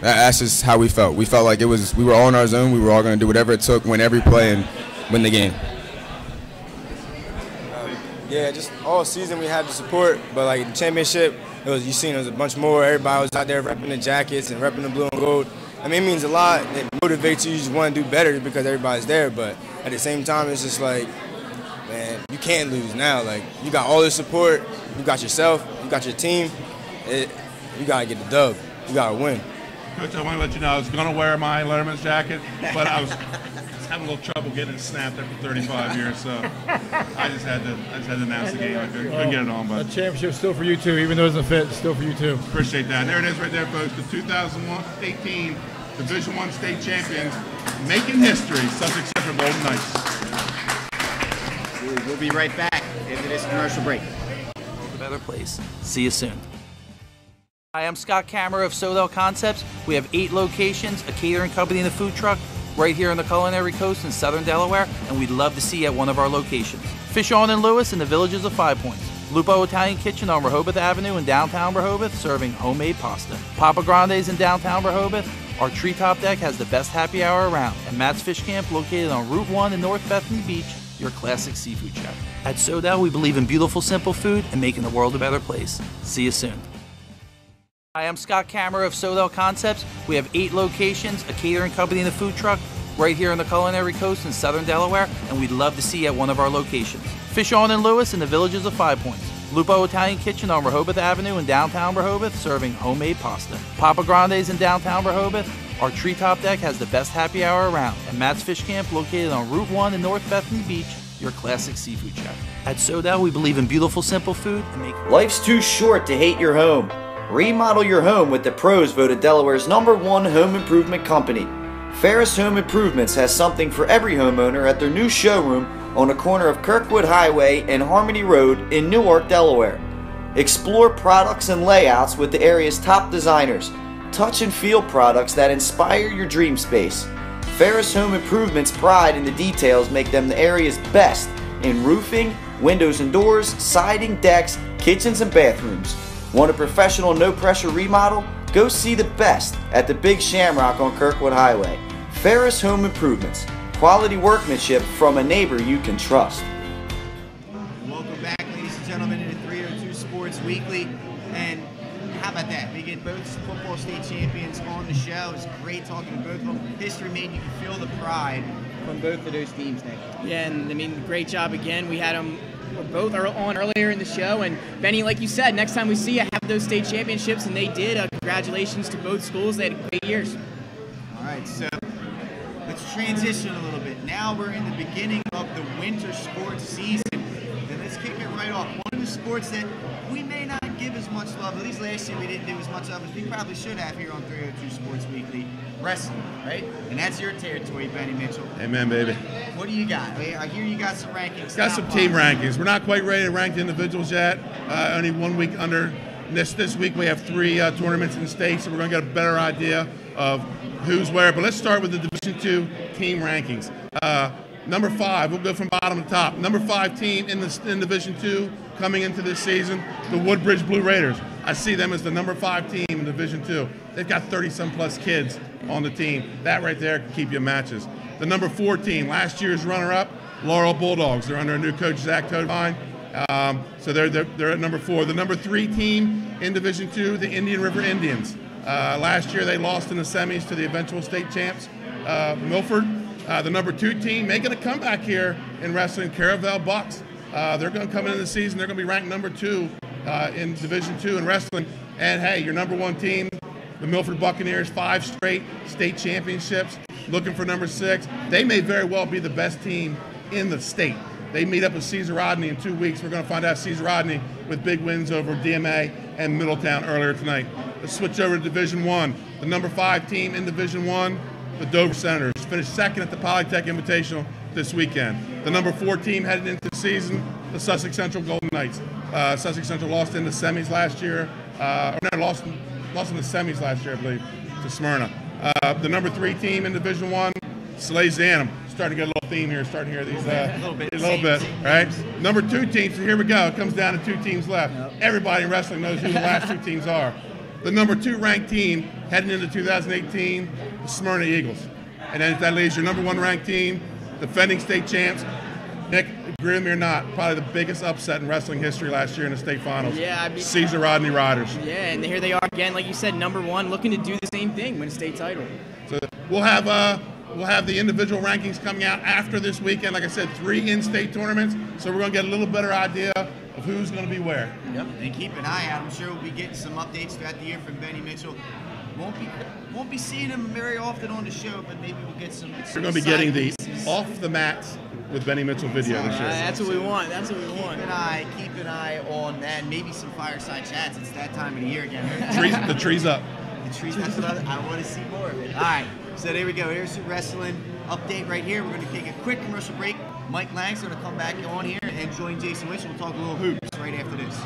That's just how we felt. We felt like we were all in our zone. We were all going to do whatever it took, win every play, and win the game. Yeah, just all season we had the support, but like the championship, it was a bunch more. Everybody was out there repping the jackets and repping the blue and gold. I mean, it means a lot. It motivates you. You just want to do better because everybody's there. But at the same time, it's just like, man, you can't lose now. Like, you got all the support. You got yourself. You got your team. You got to get the dub. You got to win. Coach, I want to let you know I was going to wear my Letterman's jacket, but I was having a little trouble getting it snapped after 35 years, so I just had to announce the game. I couldn't get it on. But the championship's still for you too, even though it doesn't fit. It's still for you too. Appreciate that. There it is, right there, folks. The 2018 Division I state champions, making history. Sussex Central Golden Knights. We'll be right back after this commercial break. A better place. See you soon. Hi, I'm Scott Kammerer of Sodell Concepts. We have 8 locations, a catering company and a food truck right here on the Culinary Coast in southern Delaware, and we'd love to see you at one of our locations. Fish On in Lewis in the Villages of 5 Points. Lupo Italian Kitchen on Rehoboth Avenue in downtown Rehoboth, serving homemade pasta. Papa Grande's in downtown Rehoboth. Our treetop deck has the best happy hour around. And Matt's Fish Camp, located on Route 1 in North Bethany Beach, your classic seafood shack. At Sodell, we believe in beautiful, simple food and making the world a better place. See you soon. Hi, I'm Scott Kammerer of Sodell Concepts. We have 8 locations, a catering company and a food truck right here on the Culinary Coast in southern Delaware, and we'd love to see you at one of our locations. Fish On in Lewis in the Villages of 5 Points. Lupo Italian Kitchen on Rehoboth Avenue in downtown Rehoboth, serving homemade pasta. Papa Grande's in downtown Rehoboth. Our treetop deck has the best happy hour around. And Matt's Fish Camp, located on Route 1 in North Bethany Beach, your classic seafood shack. At Sodell, we believe in beautiful, simple food and make... Life's too short to hate your home. Remodel your home with the pros voted Delaware's #1 home improvement company. Ferris Home Improvements has something for every homeowner at their new showroom on the corner of Kirkwood Highway and Harmony Road in Newark, Delaware. Explore products and layouts with the area's top designers. Touch and feel products that inspire your dream space. Ferris Home Improvements' pride in the details make them the area's best in roofing, windows and doors, siding, decks, kitchens, and bathrooms. Want a professional, no-pressure remodel? Go see the best at the Big Shamrock on Kirkwood Highway. Ferris Home Improvements. Quality workmanship from a neighbor you can trust. Welcome back, ladies and gentlemen, to 302 Sports Weekly. And how about that? We get both football state champions on the show. It's great talking to both of them. History made, you can feel the pride from both of those teams, Nick. Yeah, and I mean, great job again. We had them both on earlier in the show, and Benny, like you said, next time we see you, have those state championships, and they did. Congratulations to both schools. They had great years. All right, so let's transition a little bit. Now we're in the beginning of the winter sports season, and let's kick it right off. One of the sports that we may not give as much love, at least last year we didn't do as much of as we probably should have here on 302 Sports Weekly, wrestling, right? And that's your territory, Benny Mitchell. Amen, baby. What do you got? I hear you got some rankings. Got some team rankings. We're not quite ready to rank the individuals yet. Only 1 week under. This week we have 3 tournaments in the state, so we're going to get a better idea of who's where. But let's start with the Division II team rankings. Number 5, we'll go from bottom to top. Number 5 team in Division II coming into this season, the Woodbridge Blue Raiders. I see them as the number 5 team in Division II. They've got 30-some plus kids on the team. That right there can keep you matches. The number 4 team, last year's runner-up, Laurel Bulldogs. They're under a new coach, Zach Todevine. So they're at number 4. The number 3 team in Division II, the Indian River Indians. Last year they lost in the semis to the eventual state champs, Milford. The number 2 team making a comeback here in wrestling, Caravel Bucks. They're going to come into the season. They're going to be ranked number 2 in Division II in wrestling. And hey, your number 1 team, the Milford Buccaneers, 5 straight state championships. Looking for number 6. They may very well be the best team in the state. They meet up with Cesar Rodney in 2 weeks. We're going to find out Cesar Rodney with big wins over DMA and Middletown earlier tonight. Let's switch over to Division I. The number 5 team in Division I, the Dover Senators, finished 2nd at the Polytech Invitational this weekend. The number 4 team headed into the season, the Sussex Central Golden Knights. Sussex Central lost in the semis last year. Lost in the semis last year, I believe, to Smyrna. The number 3 team in Division I, Slazanum. Starting to get a little theme here. Starting to hear these a little bit, right? Number 2 team. So here we go. It comes down to 2 teams left. Everybody in wrestling knows who the last 2 teams are. The number 2 ranked team heading into 2018, the Smyrna Eagles, and then that leaves your number 1 ranked team, defending state champs. Nick, agree with me or not, probably the biggest upset in wrestling history last year in the state finals. Yeah, I mean, Caesar Rodney Riders. Yeah, and here they are again, like you said, number 1, looking to do the same thing, win a state title. So we'll have the individual rankings coming out after this weekend. Like I said, 3 in-state tournaments, so we're going to get a little better idea of who's going to be where. Yep, and keep an eye out. I'm sure we'll be getting some updates throughout the year from Benny Mitchell. Won't be seeing him very often on the show, but maybe we'll get some. We're going to be getting the off the mats with Benny Mitchell video this year. That's what we want. That's what we want. Keep an eye on that. Maybe some fireside chats. It's that time of the year again. The tree's up. The tree's. That's what I want to see more of it. All right. So there we go. Here's the wrestling update right here. We're going to take a quick commercial break. Mike Lang's going to come back on here and join Jason Winchell. We'll talk a little hoops right after this.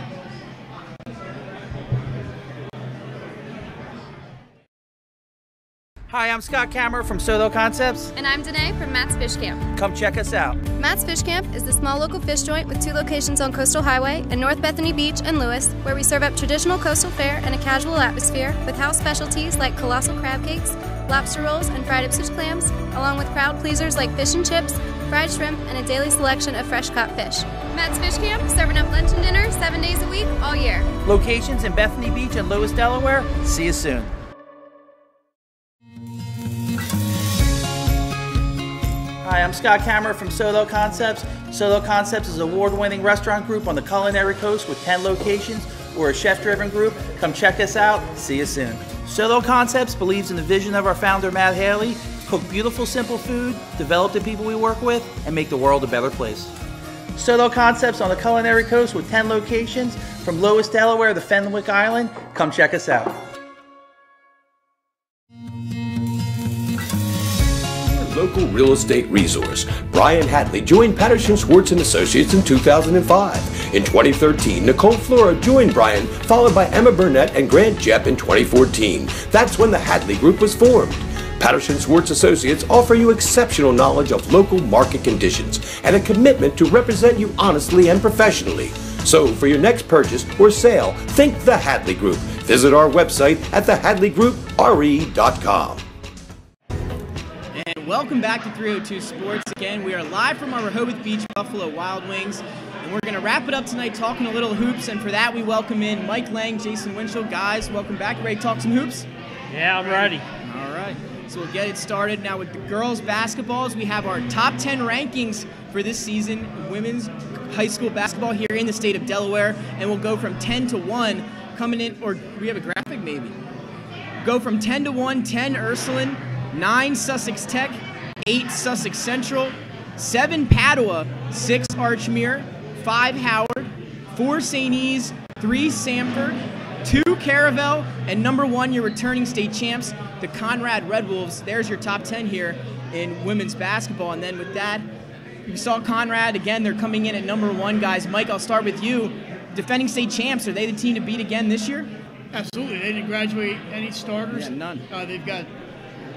Hi, I'm Scott Kammerer from Soto Concepts. And I'm Danae from Matt's Fish Camp. Come check us out. Matt's Fish Camp is the small local fish joint with 2 locations on Coastal Highway in North Bethany Beach and Lewis, where we serve up traditional coastal fare and a casual atmosphere with house specialties like colossal crab cakes, lobster rolls, and fried Ipswich clams, along with crowd pleasers like fish and chips, fried shrimp, and a daily selection of fresh caught fish. Matt's Fish Camp, serving up lunch and dinner 7 days a week, all year. Locations in Bethany Beach and Lewis, Delaware. See you soon. Hi, I'm Scott Kammerer from Soto Concepts. Soto Concepts is an award-winning restaurant group on the culinary coast with 10 locations. We're a chef-driven group. Come check us out. See you soon. Soto Concepts believes in the vision of our founder, Matt Haley: cook beautiful, simple food, develop the people we work with, and make the world a better place. Soto Concepts on the culinary coast with 10 locations from Lewis, Delaware to Fenwick Island. Come check us out. Local real estate resource. Brian Hatley joined Patterson Schwartz & Associates in 2005. In 2013, Nicole Flora joined Brian, followed by Emma Burnett and Grant Jepp in 2014. That's when the Hatley Group was formed. Patterson Schwartz Associates offer you exceptional knowledge of local market conditions and a commitment to represent you honestly and professionally. So for your next purchase or sale, think the Hatley Group. Visit our website at thehadleygroupre.com. And welcome back to 302 Sports. Again, we are live from our Rehoboth Beach Buffalo Wild Wings, and we're going to wrap it up tonight talking a little hoops, and for that we welcome in Mike Lang, Jason Winchell. Guys, welcome back. You ready to talk some hoops? Yeah, I'm ready. All right, so we'll get it started. Now with the girls' basketballs, we have our top 10 rankings for this season, women's high school basketball here in the state of Delaware, and we'll go from 10 to 1 coming in, or we have a graphic maybe. Go from 10 to 1, 10 Ursuline, 9 Sussex Tech, 8 Sussex Central, 7 Padua, 6 Archmere, 5 Howard, 4 St. E's, 3 Samford, 2 Caravel, and number 1, your returning state champs, the Conrad Red Wolves. There's your top 10 here in women's basketball. And then with that, you saw Conrad, again, they're coming in at number 1, guys. Mike, I'll start with you. Defending state champs, are they the team to beat again this year? Absolutely. They didn't graduate any starters. Yeah, none. They've got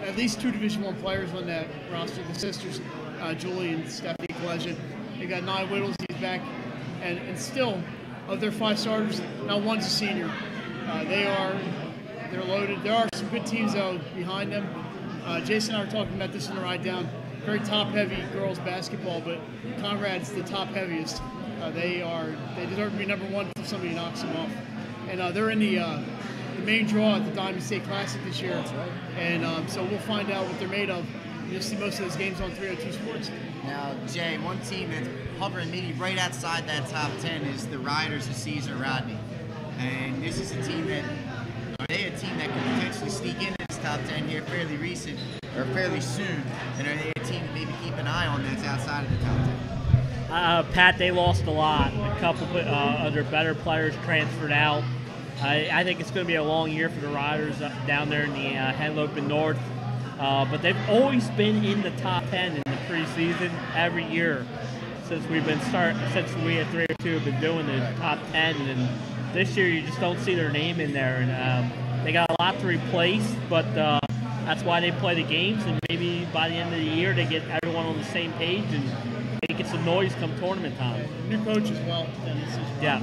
at least 2 Division I players on that roster. The sisters, Julie and Stephanie Collegian. They got 9 Whittles, he's back. And still, of their 5 starters, not one's a senior. They're loaded. There are some good teams, though, behind them. Jason and I were talking about this in the ride down. Very top-heavy girls basketball, but Conrad's the top-heaviest. They deserve to be number 1 if somebody knocks them off. And they're in the main draw at the Diamond State Classic this year. That's right. And so we'll find out what they're made of. You'll see most of those games on 302 Sports. Now, Jay, one team that's hovering maybe right outside that top 10 is the Riders of Caesar Rodney. And this is a team that, are they a team that could potentially sneak into this top 10 here fairly soon? And are they a team to maybe keep an eye on that's outside of the top 10? Pat, they lost a lot. A couple other better players transferred out. I think it's going to be a long year for the Riders down there in the Henlopen North. But they've always been in the top 10 in the preseason every year since we at 302 have been doing the top 10. And this year you just don't see their name in there. And they got a lot to replace, but that's why they play the games, and maybe by the end of the year they get everyone on the same page and make some noise come tournament time. New coach as well. Yeah.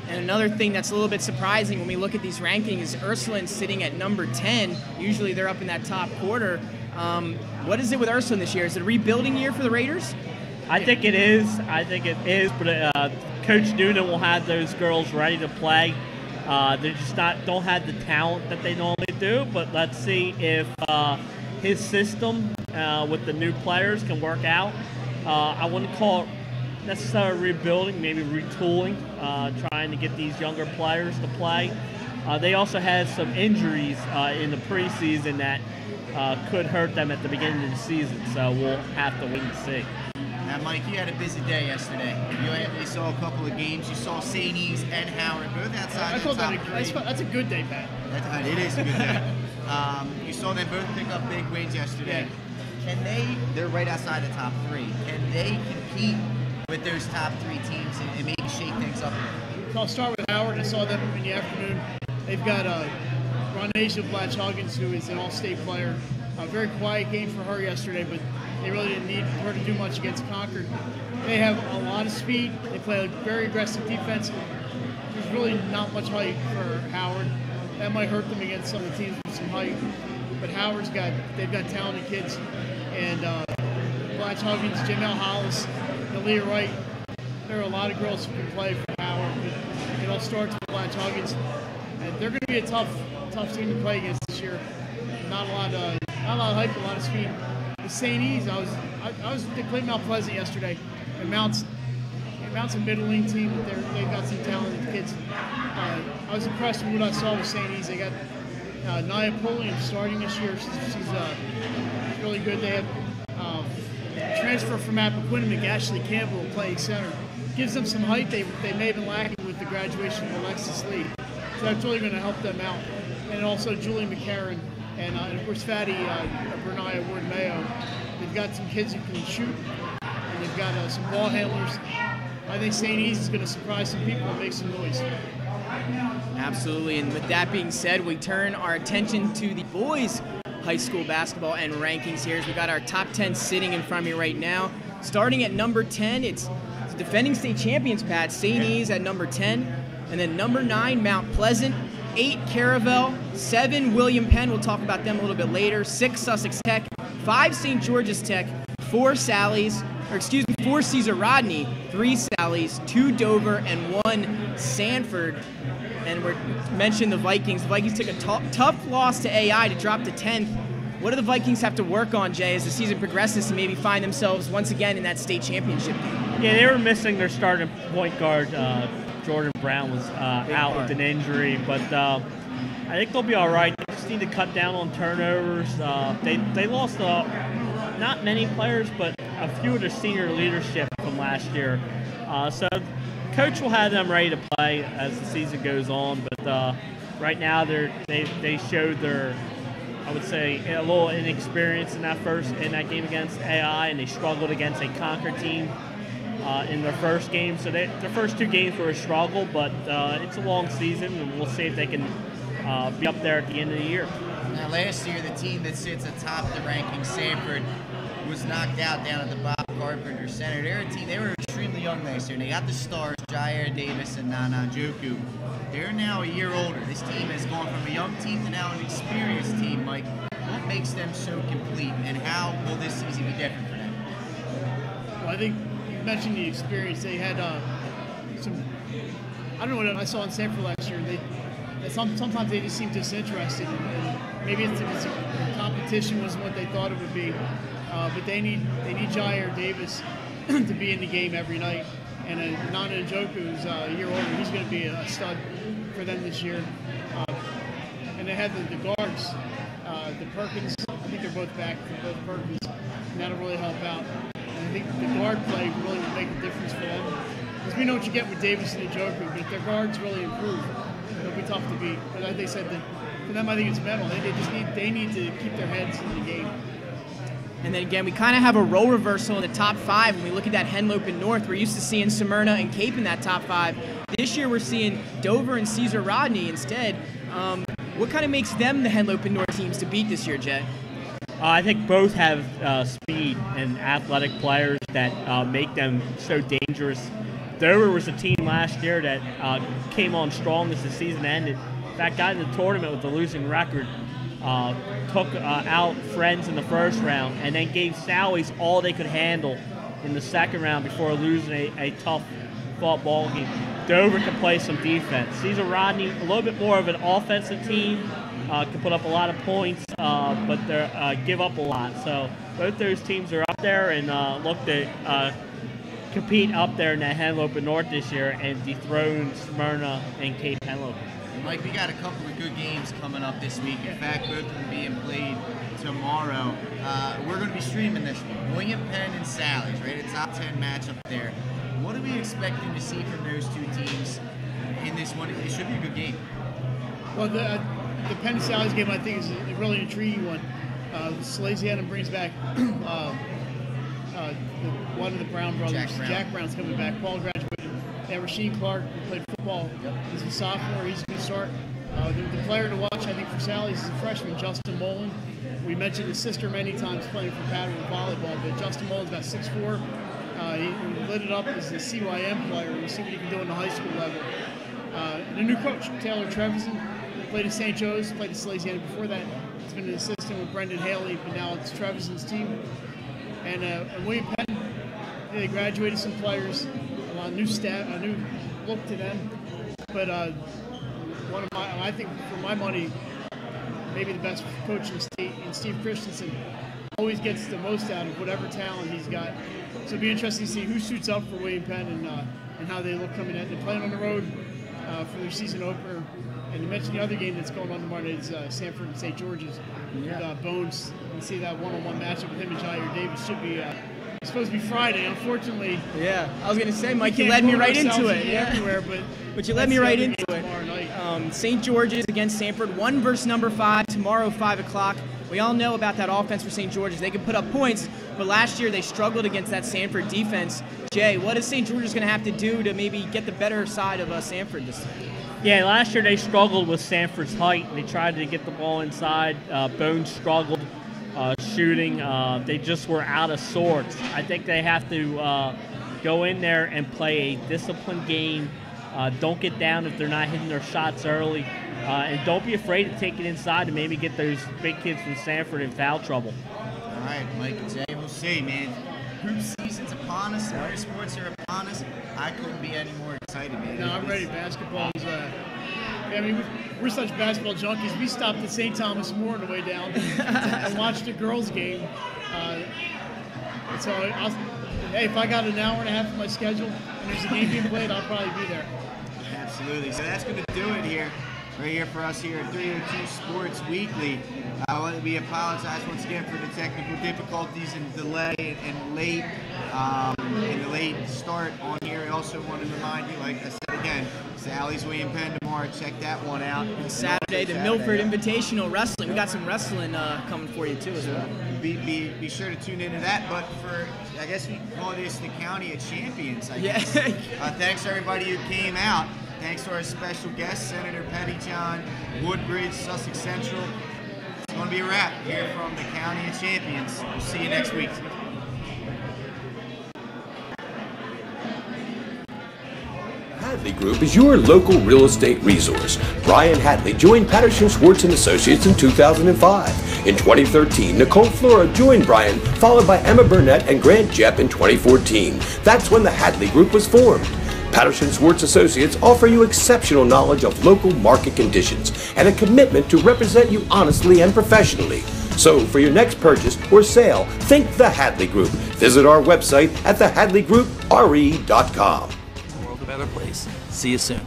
And another thing that's a little bit surprising when we look at these rankings is Ursuline's sitting at number 10. Usually they're up in that top quarter. What is it with Ursuline this year? Is it a rebuilding year for the Raiders? I think it is. But Coach Noonan will have those girls ready to play. They're just don't have the talent that they normally do. But let's see if his system with the new players can work out. I wouldn't call it necessarily rebuilding, maybe retooling, trying to get these younger players to play. They also had some injuries in the preseason that could hurt them at the beginning of the season, so we'll have to wait and see. Now, Mike, you had a busy day yesterday. You saw a couple of games. You saw St. E's and Howard both outside the top three. That's a good day, Pat. It is a good day. You saw them both pick up big wins yesterday. Can they're right outside the top three. Can they compete with those top three teams and maybe shake things up? So I'll start with Howard. I saw them in the afternoon. They've got Ronasia Blatch-Huggins, who is an all-state player. A very quiet game for her yesterday, but they really didn't need her to do much against Concord. They have a lot of speed. They play a very aggressive defense. There's really not much height for Howard. That might hurt them against some of the teams with some height. But they've got talented kids. And Blatch-Huggins, Janelle Hollis, Nalia Wright, there are a lot of girls who can play for Howard. But it all starts with Blatch-Huggins. And they're going to be a tough team to play against this year. Not a lot of height, but a lot of speed. The St. E's, they played Mount Pleasant yesterday, and Mount's a middling team, but they've got some talented kids. I was impressed with what I saw with St. E's. They got Nia Pulliam starting this year. She's really good. They have transfer from Appaquiddick, Ashley Campbell playing center. Gives them some height they may have been lacking with the graduation of Alexis Lee. So that's really going to help them out. And also Julie McCarron and of course Fatty Bernaya Ward-Mayo. They've got some kids who can shoot, and they've got some ball handlers. I think St. E's is going to surprise some people and make some noise. Absolutely, and with that being said, we turn our attention to the boys' high school basketball and rankings here. We got our top 10 sitting in front of me right now. Starting at number 10, it's the defending state champions, Pat. St. E's at number 10, and then number 9, Mount Pleasant. 8, Caravel. 7, William Penn. We'll talk about them a little bit later. 6, Sussex Tech. 5, St. George's Tech. 4, Cesar Rodney. 3, Sally's. 2, Dover, and 1, Sanford. And we mentioned the Vikings. The Vikings took a tough loss to AI to drop to 10th. What do the Vikings have to work on, Jay, as the season progresses to maybe find themselves once again in that state championship game? Yeah, they were missing their starting point guard. Jordan Brown was out with an injury, but I think they'll be all right. They just need to cut down on turnovers. They lost not many players, but a few of their senior leadership from last year. So coach will have them ready to play as the season goes on, but right now they showed their, I would say, a little inexperience in that game against AI, and they struggled against a Concord team in their first game. So their first 2 games were a struggle, but it's a long season, and we'll see if they can be up there at the end of the year. Now, last year, the team that sits atop the rankings, Sanford, was knocked out down at the Bob Carpenter Center. They're a team, they were extremely young last year, and they got the stars, Jair Davis and Nana Njoku. They're now a year older. This team has gone from a young team to now an experienced team. Mike, what makes them so complete, and how will this season be different for them? Well, I think you mentioned the experience. They had some, I don't know what I saw in Sanford last year. Sometimes they just seem disinterested, and maybe it's because the competition wasn't what they thought it would be. But they need Jair Davis to be in the game every night. And Nana Njoku, who's a year older, he's going to be a stud for them this year. And they had the guards, the Perkins. I think they're both back for both Perkins, and that'll really help out. And I think the guard play really will make a difference for them. Because we know what you get with Davis and Njoku, but if their guards really improve, it'll be tough to beat. But like they said, for them, I think it's mental. They need to keep their heads in the game. And then again, we kind of have a role reversal in the top 5. When we look at that Henlopen North, we're used to seeing Smyrna and Cape in that top 5. This year we're seeing Dover and Cesar Rodney instead. What kind of makes them the Henlopen North teams to beat this year, Jay? I think both have speed and athletic players that make them so dangerous. Dover was a team last year that came on strong as the season ended. In fact, got in the tournament with a losing record. Took out Friends in the first round, and then gave Sally's all they could handle in the second round before losing a tough fought ball game. Dover can play some defense. Caesar Rodney, a little bit more of an offensive team, can put up a lot of points, but they give up a lot. So both those teams are up there and look to compete up there in that Henlopen North this year and dethrone Smyrna and Cape Henlopen. Mike, we got a couple of good games coming up this week. In fact, both of them being played tomorrow. We're going to be streaming this one. William Penn and Sally's, right? A top 10 matchup there. What are we expecting to see from those two teams in this one? It should be a good game. Well, the Penn and Sally's game, I think, is a really intriguing one. Salesianum brings back one of the Brown brothers. Jack Brown's coming back. Paul graduated. They have Rasheed Clark, who played football. He's a sophomore. He's going to start. The player to watch, I think, for Sally's is a freshman, Justin Mullen. We mentioned his sister many times playing for Pattern volleyball, but Justin Mullen's about 6'4". He lit it up as a CYM player. We'll see what he can do on the high school level. And a new coach, Taylor Trevisan, played at St. Joe's, played at Salesiana before that. He's been an assistant with Brendan Haley, but now it's Trevisan's team. And William Penn, they graduated some players, a new staff, a new look to them. But one of my, I think for my money, maybe the best coach in the state, and Steve Christensen, always gets the most out of whatever talent he's got. So it'll be interesting to see who suits up for William Penn and how they look coming in. They're playing on the road for their season opener. And you mentioned the other game that's going on tomorrow night is Sanford and St. George's. Bones, you see that one-on-one matchup with him and Jair Davis should be it's supposed to be Friday, unfortunately. Yeah, I was going to say, Mike, you led me right into it. Everywhere, but you led me right into it. St. George's against Sanford, 1 versus number 5, tomorrow 5 o'clock. We all know about that offense for St. George's. They can put up points, but last year they struggled against that Sanford defense. Jay, what is St. George's going to have to do to maybe get the better side of Sanford this time? Yeah, last year they struggled with Sanford's height. They tried to get the ball inside. Bones struggled shooting. They just were out of sorts. I think they have to go in there and play a disciplined game. Don't get down if they're not hitting their shots early. And don't be afraid to take it inside and maybe get those big kids from Sanford in foul trouble. All right, Mike and Jay, we'll see, man. Group season's upon us. Winter sports are upon us. I couldn't be any more excited, man. No, I'm ready. Basketball's. I mean, we're such basketball junkies. We stopped at St. Thomas More on the way down and watched the girls' game. So, hey, if I got an hour and a half of my schedule and there's a game being played, I'll probably be there. Absolutely. So that's going to do it here. Right here for us here at 302 Sports Weekly. We apologize once again for the technical difficulties and delay and the late start on here. I also want to remind you, like I said again, Sally's William Penn tomorrow. Check that one out. And Saturday, the Milford Invitational Wrestling. We got some wrestling coming for you too as well. Be sure to tune into that. But for, I guess we call this the County of Champions, I guess. Thanks to everybody who came out. Thanks to our special guest, Senator Pettyjohn, Woodbridge, Sussex Central. It's going to be a wrap here from the County of Champions. We'll see you next week. Hadley Group is your local real estate resource. Brian Hadley joined Patterson Schwartz & Associates in 2005. In 2013, Nicole Flora joined Brian, followed by Emma Burnett and Grant Jepp in 2014. That's when the Hadley Group was formed. Patterson Schwartz Associates offer you exceptional knowledge of local market conditions and a commitment to represent you honestly and professionally. So for your next purchase or sale, think the Hadley Group. Visit our website at thehadleygroupre.com. World a better place. See you soon.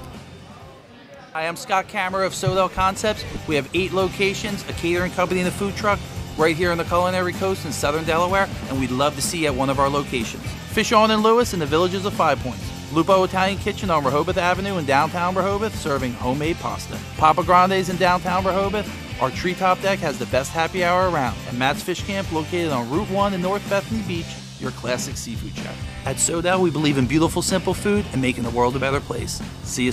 Hi, I'm Scott Kammerer of Sodell Concepts. We have 8 locations, a catering company and a food truck right here on the Culinary Coast in southern Delaware, and we'd love to see you at one of our locations. Fish On in Lewis in the Villages of 5 Points. Lupo Italian Kitchen on Rehoboth Avenue in downtown Rehoboth, serving homemade pasta. Papa Grande's in downtown Rehoboth. Our treetop deck has the best happy hour around. And Matt's Fish Camp, located on Route 1 in North Bethany Beach, your classic seafood shack. At Sodell, we believe in beautiful, simple food and making the world a better place. See you soon.